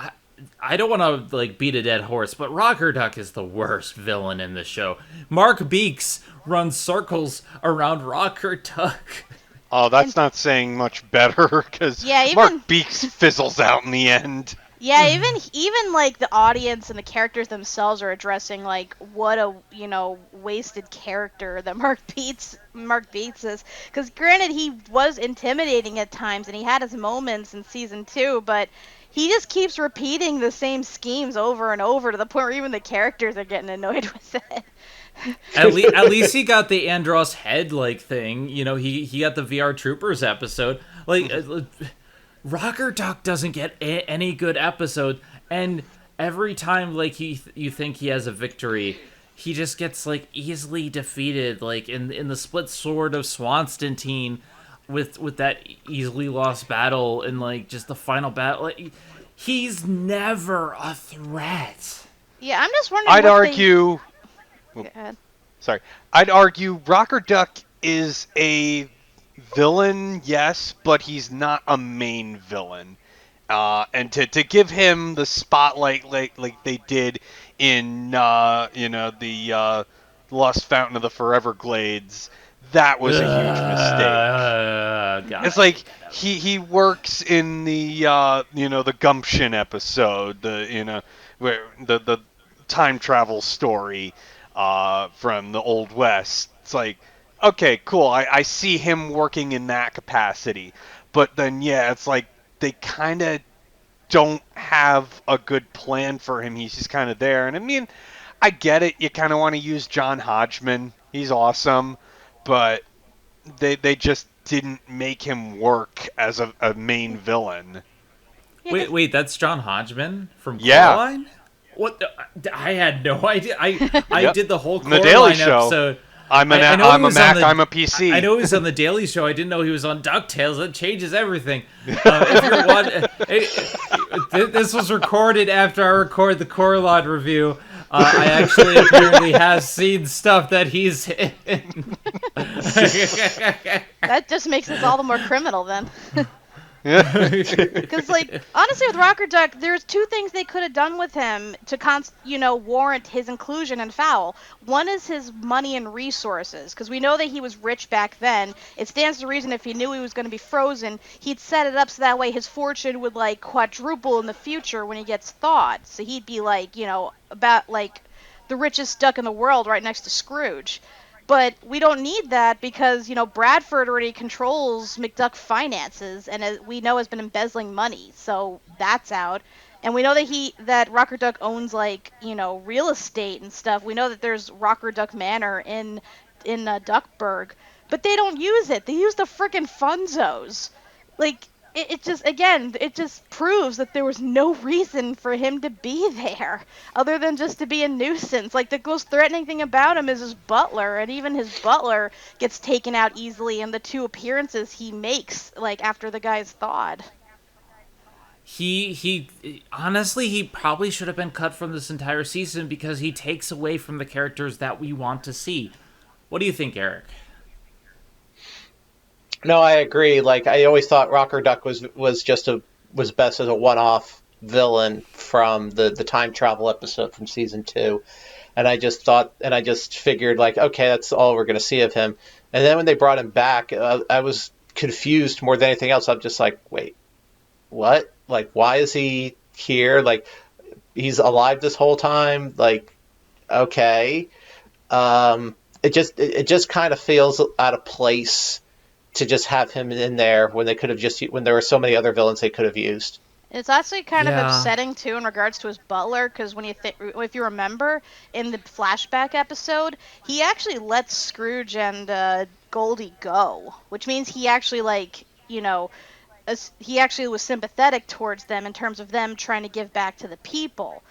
I don't want to, like, beat a dead horse, but Rocker Duck is the worst villain in the show. Mark Beeks runs circles around Rocker Duck. Oh, that's not saying much better, because Mark Beeks fizzles out in the end. Yeah, even like the audience and the characters themselves are addressing, like, what a, you know, wasted character that Mark Beeks is. Because granted, he was intimidating at times and he had his moments in season 2, but he just keeps repeating the same schemes over and over to the point where even the characters are getting annoyed with it. At least he got the Andros head, like, thing. You know, he got the VR Troopers episode. Like, Rocker Duck doesn't get any good episode, and every time, like, you think he has a victory, he just gets, like, easily defeated. Like, in the split sword of Swanstantine, with that easily lost battle, and, like, just the final battle. Like, he's never a threat. Yeah, I'm just wondering. I'd argue Rocker Duck is a villain, yes, but he's not a main villain. And to give him the spotlight like they did in the Lost Fountain of the Forever Glades, that was a huge mistake. It's like he works in the the Gumption episode, where the time travel story from the Old West. It's like, okay, cool. I see him working in that capacity. But then, yeah, it's like they kind of don't have a good plan for him. He's just kind of there. And I mean, I get it. You kind of want to use John Hodgman. He's awesome. But they just didn't make him work as a main villain. Wait, that's John Hodgman from Coraline? What? I had no idea. I did the whole Coraline Daily Show episode. I'm a Mac, I'm a PC. I know he was on the Daily Show. I didn't know he was on DuckTales. That changes everything. If you're this was recorded after I recorded the Coraline review. I actually apparently have seen stuff that he's in. That just makes this all the more criminal then. Yeah. Because, like, honestly, with Rocker Duck, there's two things they could have done with him to, warrant his inclusion in f.o.w.l. One is his money and resources, because we know that he was rich back then. It stands to reason if he knew he was going to be frozen, he'd set it up so that way his fortune would, like, quadruple in the future when he gets thawed. So he'd be, like, about, like, the richest duck in the world right next to Scrooge. But we don't need that because, Bradford already controls McDuck finances and we know has been embezzling money. So that's out. And we know that Rocker Duck owns, like, real estate and stuff. We know that there's Rocker Duck Manor in Duckburg. But they don't use it. They use the frickin' funzos. Like, it just proves that there was no reason for him to be there other than just to be a nuisance. Like, the most threatening thing about him is his butler, and even his butler gets taken out easily in the two appearances he makes, like, after the guy's thawed. He honestly, he probably should have been cut from this entire season because he takes away from the characters that we want to see. What do you think, Eric? No, I agree. Like, I always thought Rocker Duck was best as a one-off villain from the time travel episode from season 2. And I just figured, like, okay, that's all we're going to see of him. And then when they brought him back, I was confused more than anything else. I'm just like, wait, what? Like, why is he here? Like, he's alive this whole time? Like, okay. It just kind of feels out of place to just have him in there when they could have just when there were so many other villains they could have used. It's actually kind of Yeah. upsetting too in regards to his butler, because when if you remember in the flashback episode, he actually lets Scrooge and Goldie go, which means he actually he actually was sympathetic towards them in terms of them trying to give back to the people.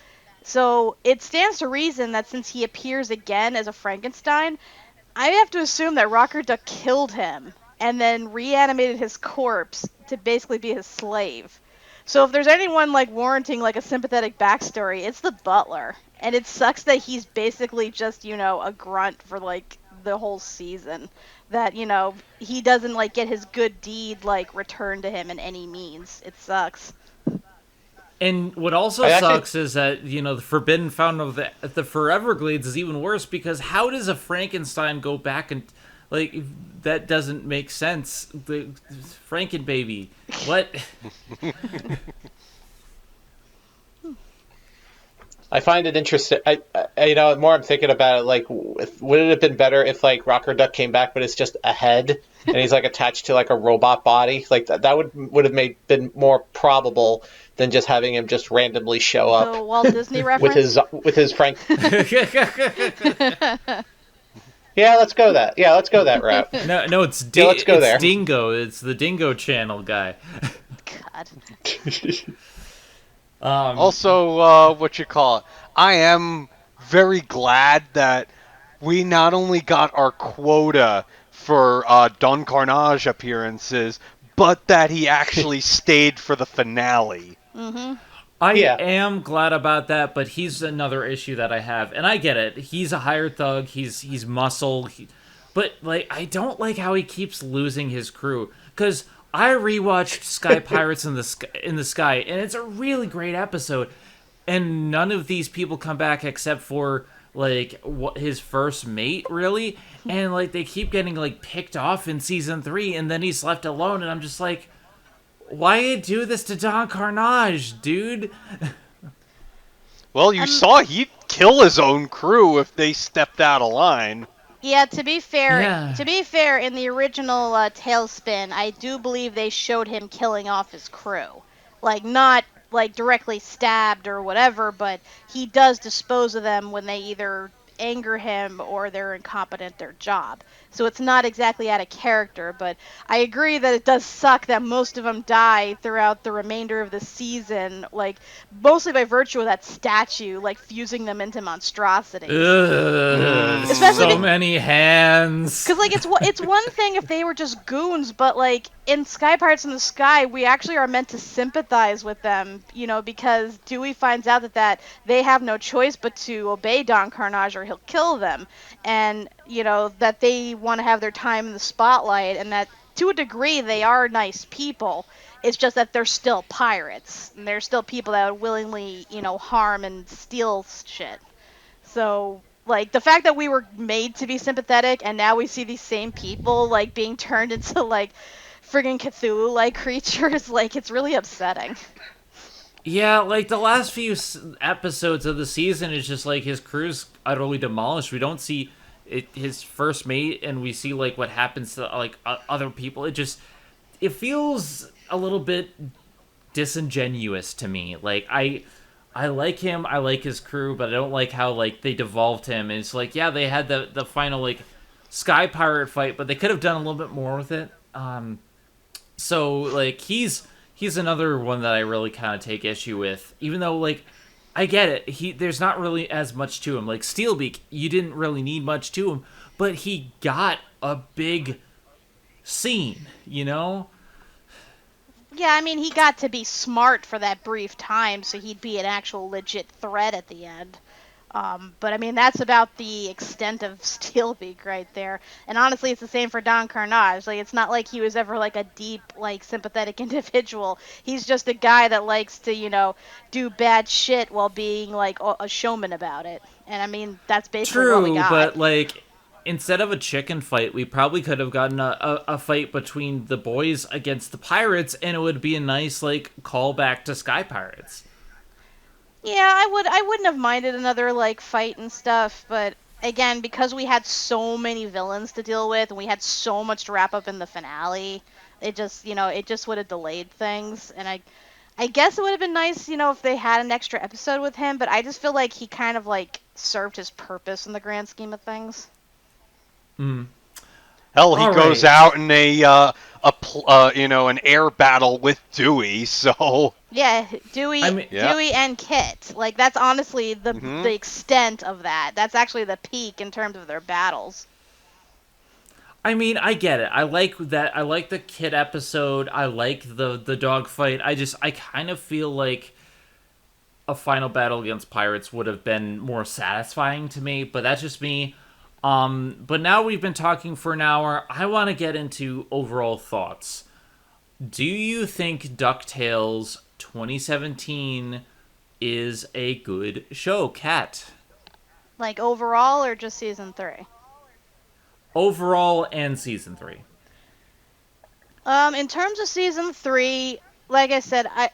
So it stands to reason that since he appears again as a Frankenstein, I have to assume that Rocker Duck killed him and then reanimated his corpse to basically be his slave. So if there's anyone warranting a sympathetic backstory, it's the butler. And it sucks that he's basically just, a grunt for the whole season. That, he doesn't get his good deed returned to him in any means. It sucks. And what also sucks is that, the Forbidden Fountain of the Forever Glades is even worse, because how does a Frankenstein go back and, that doesn't make sense. The Frankenbaby. What? I find it interesting. The more I'm thinking about it, would it have been better if Rocker Duck came back, but it's just a head and he's attached to a robot body? That would have been more probable than just having him just randomly show up. The Walt Disney reference with his Frank. Yeah, let's go that route. No, it's let's go there. Dingo. It's the Dingo Channel guy. God. Also, what you call it? I am very glad that we not only got our quota for Don Carnage appearances, but that he actually stayed for the finale. Mm-hmm. I am glad about that, but he's another issue that I have, and I get it. He's a hired thug. He's muscle, but I don't like how he keeps losing his crew. Because I rewatched Sky Pirates in the Sky, and it's a really great episode, and none of these people come back except for his first mate, really, and they keep getting picked off in season 3, and then he's left alone, and I'm just like, why you do this to Don Carnage, dude? Well, you saw he'd kill his own crew if they stepped out of line. Yeah, to be fair, in the original Tailspin, I do believe they showed him killing off his crew. Not directly stabbed or whatever, but he does dispose of them when they either anger him or they're incompetent at their job. So it's not exactly out of character, but I agree that it does suck that most of them die throughout the remainder of the season, mostly by virtue of that statue, fusing them into monstrosities. Especially so many hands. Because, it's one thing if they were just goons, but, in Sky Pirates in the Sky, we actually are meant to sympathize with them, because Dewey finds out that they have no choice but to obey Don Carnage or he'll kill them. And, that they want to have their time in the spotlight, and that, to a degree, they are nice people. It's just that they're still pirates, and they're still people that would willingly, harm and steal shit. So, the fact that we were made to be sympathetic, and now we see these same people, being turned into, friggin' Cthulhu-like creatures, it's really upsetting. Yeah, the last few episodes of the season is just, his crew's utterly demolished. We don't see his first mate, and we see, what happens to, other people. It feels a little bit disingenuous to me. I like him, I like his crew, but I don't like how, they devolved him. And it's they had the final, Sky Pirate fight, but they could have done a little bit more with it. So, he's another one that I really kind of take issue with. Even though, I get it. There's not really as much to him. Steelbeak, you didn't really need much to him, but he got a big scene, Yeah, I mean, he got to be smart for that brief time, so he'd be an actual legit threat at the end. But I mean, that's about the extent of Steelbeak right there. And honestly, it's the same for Don Carnage. Like, it's not like he was ever like a deep, like sympathetic individual. He's just a guy that likes to, do bad shit while being like a showman about it. And I mean, that's basically what we True, got. but like instead of a chicken fight, we probably could have gotten a fight between the boys against the pirates, and it would be a nice like callback to Sky Pirates. Yeah, I wouldn't have minded another like fight and stuff, but again, because we had so many villains to deal with and we had so much to wrap up in the finale, it just would have delayed things. And I guess it would have been nice, if they had an extra episode with him, but I just feel like he kind of like served his purpose in the grand scheme of things. Hell, he All goes right. out in an air battle with Dewey. So Yeah, I mean, yeah. Dewey and Kit. Like that's honestly Hmm. the extent of that. That's actually the peak in terms of their battles. I get it. I like that. I like the kid episode. I like the dog fight. I kind of feel like a final battle against pirates would have been more satisfying to me, but that's just me. But now we've been talking for an hour. I want to get into overall thoughts. Do you think DuckTales 2017 is a good show, Kat? Like overall or just season 3? Overall and season 3. In terms of season 3, like I said, I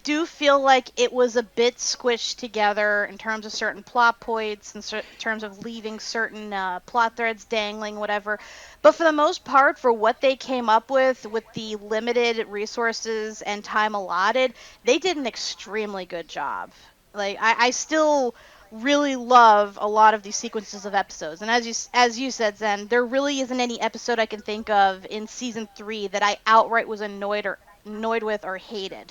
do feel like it was a bit squished together in terms of certain plot points and terms of leaving certain plot threads dangling, whatever. But for the most part, for what they came up with the limited resources and time allotted, they did an extremely good job. Like I still really love a lot of these sequences of episodes. And as you said, Zen, there really isn't any episode I can think of in season 3 that I outright was annoyed with or hated.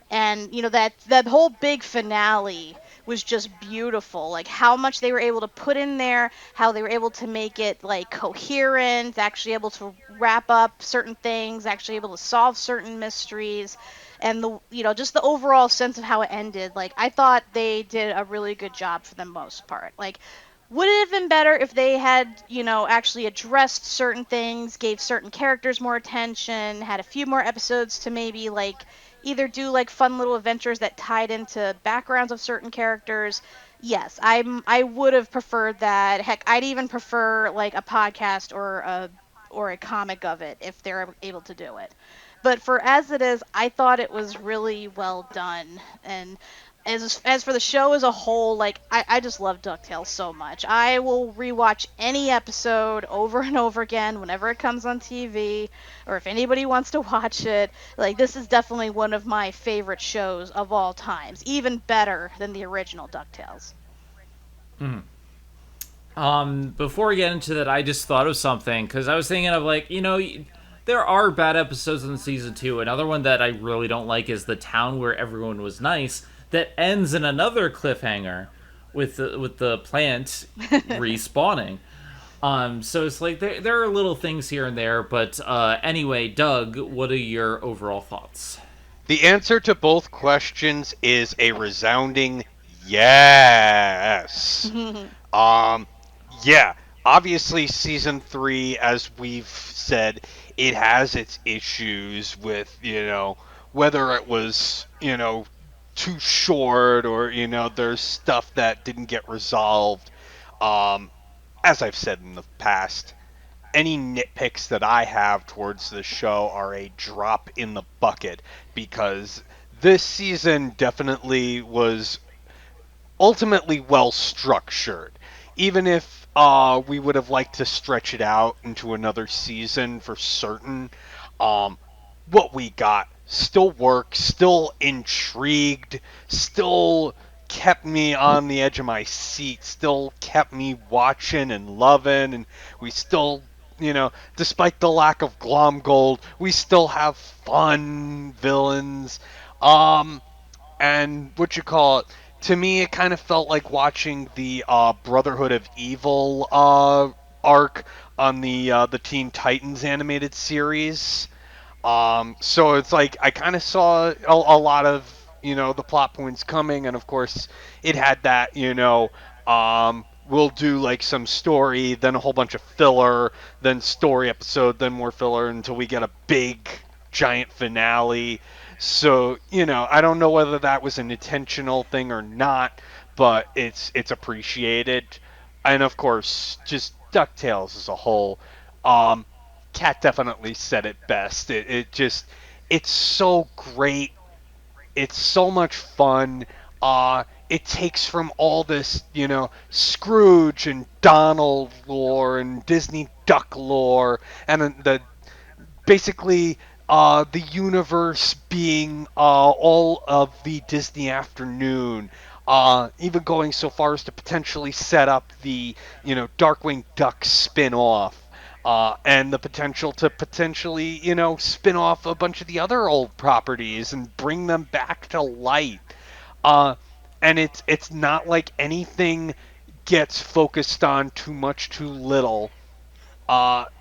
And that whole big finale was just beautiful, like how much they were able to put in there, how they were able to make it like coherent, actually able to wrap up certain things, actually able to solve certain mysteries, and just the overall sense of how it ended. Like I thought they did a really good job for the most part. Like, would it have been better if they had, actually addressed certain things, gave certain characters more attention, had a few more episodes to maybe like either do like fun little adventures that tied into backgrounds of certain characters? Yes, I would have preferred that. Heck, I'd even prefer like a podcast or a comic of it if they're able to do it. But for as it is, I thought it was really well done. And as for the show as a whole, like I just love DuckTales so much. I will rewatch any episode over and over again whenever it comes on TV, or if anybody wants to watch it. Like this is definitely one of my favorite shows of all times, even better than the original DuckTales. Before we get into that, I just thought of something because I was thinking of like, there are bad episodes in season 2. Another one that I really don't like is the town where everyone was nice that ends in another cliffhanger with the plant respawning. So it's like there are little things here and there, but anyway, Doug, what are your overall thoughts? The answer to both questions is a resounding yes. Um, yeah, obviously, season 3, as we've said, it has its issues with, whether it was, too short or, there's stuff that didn't get resolved. Um, as I've said in the past, any nitpicks that I have towards the show are a drop in the bucket because this season definitely was ultimately well structured. Even if we would have liked to stretch it out into another season for certain, um, what we got still worked, still intrigued, still kept me on the edge of my seat, still kept me watching and loving, and we still, despite the lack of Glomgold, we still have fun villains. Um, and what you call it? To me, it kind of felt like watching the Brotherhood of Evil arc on the Teen Titans animated series. So it's like I kind of saw a lot of the plot points coming, and of course it had that We'll do like some story, then a whole bunch of filler, then story episode, then more filler until we get a big giant finale. So, I don't know whether that was an intentional thing or not, but it's appreciated. And of course, just DuckTales as a whole. Um, Kat definitely said it best. It's so great, it's so much fun. It takes from all this, Scrooge and Donald lore and Disney Duck lore, and then the basically the universe being all of the Disney afternoon. Even going so far as to potentially set up the, Darkwing Duck spin-off. And the potential to potentially, spin off a bunch of the other old properties and bring them back to light. Uh, and it's not like anything gets focused on too much, too little.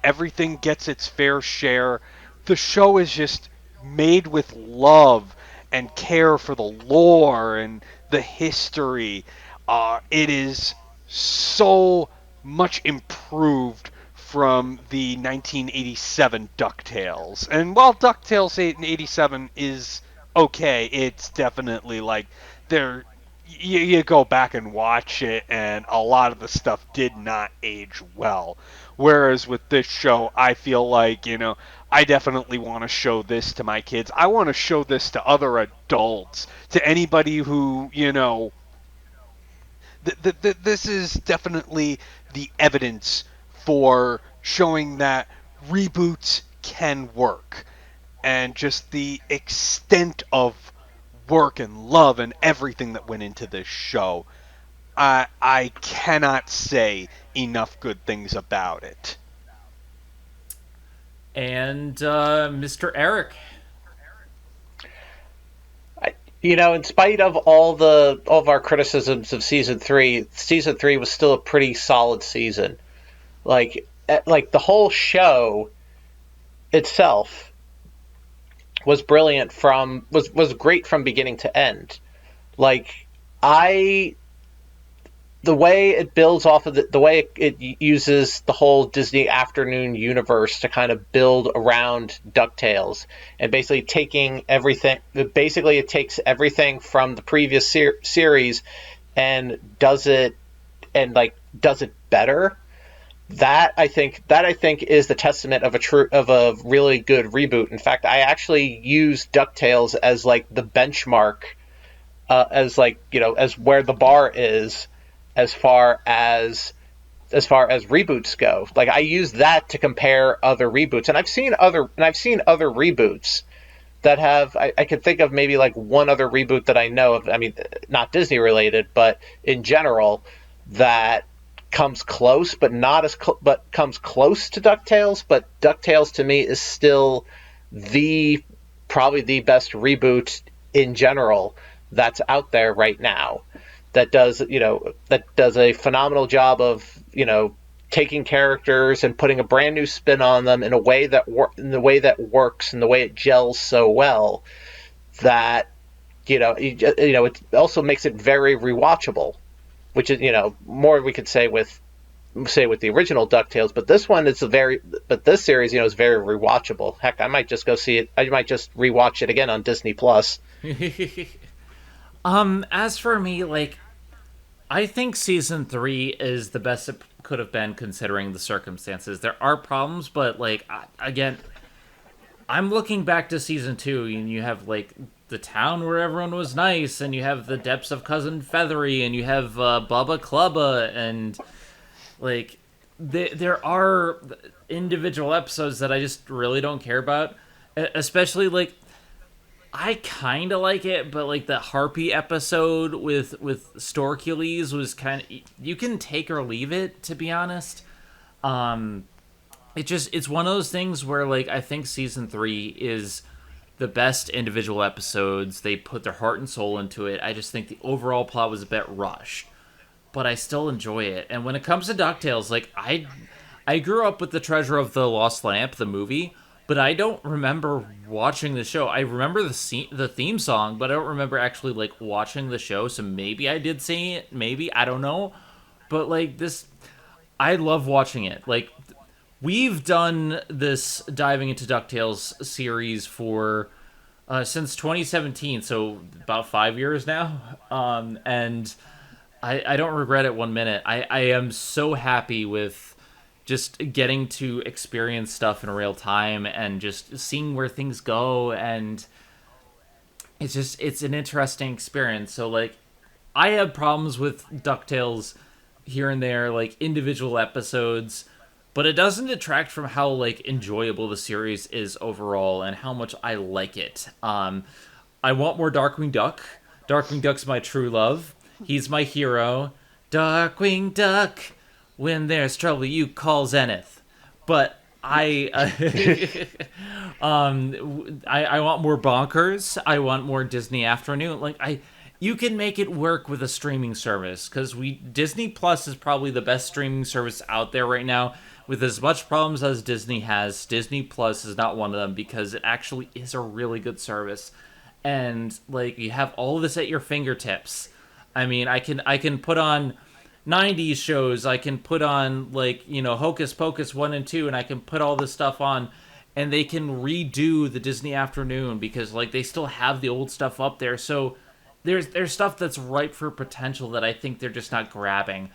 Everything gets its fair share. The show is just made with love and care for the lore and the history. It is so much improved from the 1987 DuckTales. And while DuckTales 8 and 87 is okay, it's definitely like there you go back and watch it, and a lot of the stuff did not age well. Whereas with this show, I feel like, I definitely want to show this to my kids. I want to show this to other adults, to anybody who, this is definitely the evidence for showing that reboots can work. And just the extent of work and love and everything that went into this show. I cannot say enough good things about it. And Mr. Eric. In spite of all of our criticisms of season three was still a pretty solid season. Like the whole show itself was brilliant was great from beginning to end. Like I the way it builds off of the way it uses the whole Disney afternoon universe to kind of build around DuckTales, and basically it takes everything from the previous series and does it better. That I think is the testament of a really good reboot. In fact, I actually use DuckTales as like the benchmark, as where the bar is as far as reboots go. Like I use that to compare other reboots, and I've seen other reboots that have. I can think of maybe like one other reboot that I know of. I mean, not Disney related, but in general, that comes close, but not as but comes close to DuckTales. But DuckTales to me is still probably the best reboot in general that's out there right now, that does a phenomenal job of taking characters and putting a brand new spin on them in a way that works, and the way it gels so well that it also makes it very rewatchable, which is more we could say with the original DuckTales, but this series is very rewatchable. Heck, I might just go see it. I might just rewatch it again on Disney Plus. As for me, like, I think season 3 is the best it could have been considering the circumstances. There are problems, but like again, I'm looking back to season 2, and you have like the town where everyone was nice, and you have the depths of Cousin Feathery, and you have Bubba Clubba, and like there are individual episodes that I just really don't care about, especially like I kind of like it, but like the Harpy episode with Storkules was kind of, you can take or leave it, to be honest. It's one of those things where like I think season 3 is the best individual episodes. They put their heart and soul into it. I just think the overall plot was a bit rushed, but I still enjoy it. And when it comes to DuckTales, like I grew up with The Treasure of the Lost Lamp, the movie, but I don't remember watching the show. I remember the theme song, but I don't remember actually like watching the show. So maybe I did see it. Maybe, I don't know. but like this, I love watching it. Like, we've done this Diving Into DuckTales series for since 2017, so about 5 years now. And I don't regret it one minute. I am so happy with just getting to experience stuff in real time and just seeing where things go. And it's an interesting experience. So, like, I have problems with DuckTales here and there, like individual episodes, but it doesn't detract from how like enjoyable the series is overall and how much I like it. I want more Darkwing Duck. Darkwing Duck's my true love. He's my hero. Darkwing Duck, when there's trouble, you call Zenith. But I want more Bonkers. I want more Disney Afternoon. You can make it work with a streaming service, because Disney Plus is probably the best streaming service out there right now. With as much problems as Disney has, Disney Plus is not one of them, because it actually is a really good service. And like, you have all of this at your fingertips. I mean, I can put on 90s shows, I can put on, like, Hocus Pocus 1 and 2, and I can put all this stuff on, and they can redo the Disney Afternoon, because like they still have the old stuff up there. So there's stuff that's ripe for potential that I think they're just not grabbing.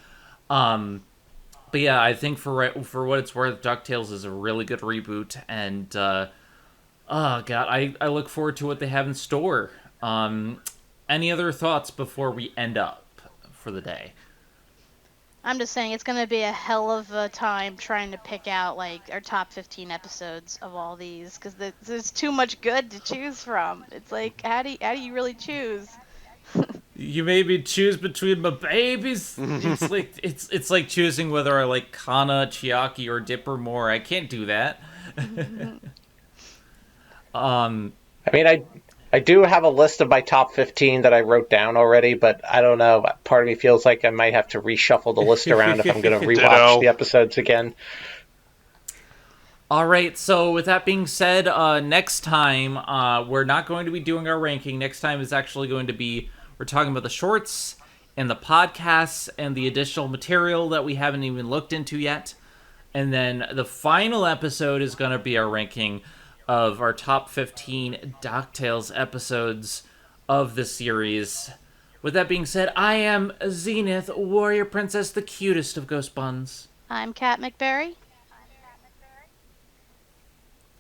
But yeah, I think for what it's worth, DuckTales is a really good reboot, and oh god, I look forward to what they have in store. Any other thoughts before we end up for the day? I'm just saying it's gonna be a hell of a time trying to pick out like our top 15 episodes of all these, because there's too much good to choose from. It's like, how do you really choose? You made me choose between my babies. It's like choosing whether I like Kana, Chiaki, or Dipper more. I can't do that. I mean, I do have a list of my top 15 that I wrote down already, but I don't know. Part of me feels like I might have to reshuffle the list around if I'm going to rewatch the episodes again. All right, so with that being said, next time we're not going to be doing our ranking. Next time is actually going to be, we're talking about the shorts and the podcasts and the additional material that we haven't even looked into yet. And then the final episode is going to be our ranking of our top 15 DuckTales episodes of the series. With that being said, I am Zenith, warrior princess, the cutest of ghost buns. I'm Kat McBerry.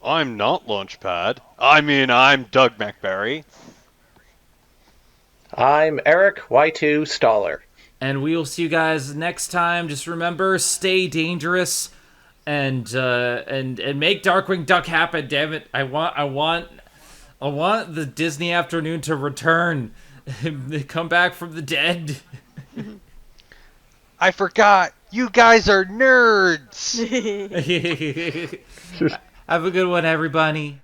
I'm not Launchpad. I'm Doug McBerry. I'm Eric Y2 Staller. And we will see you guys next time. Just remember, stay dangerous. And make Darkwing Duck happen, damn it. I want the Disney Afternoon to return. They come back from the dead. I forgot. You guys are nerds. Have a good one, everybody.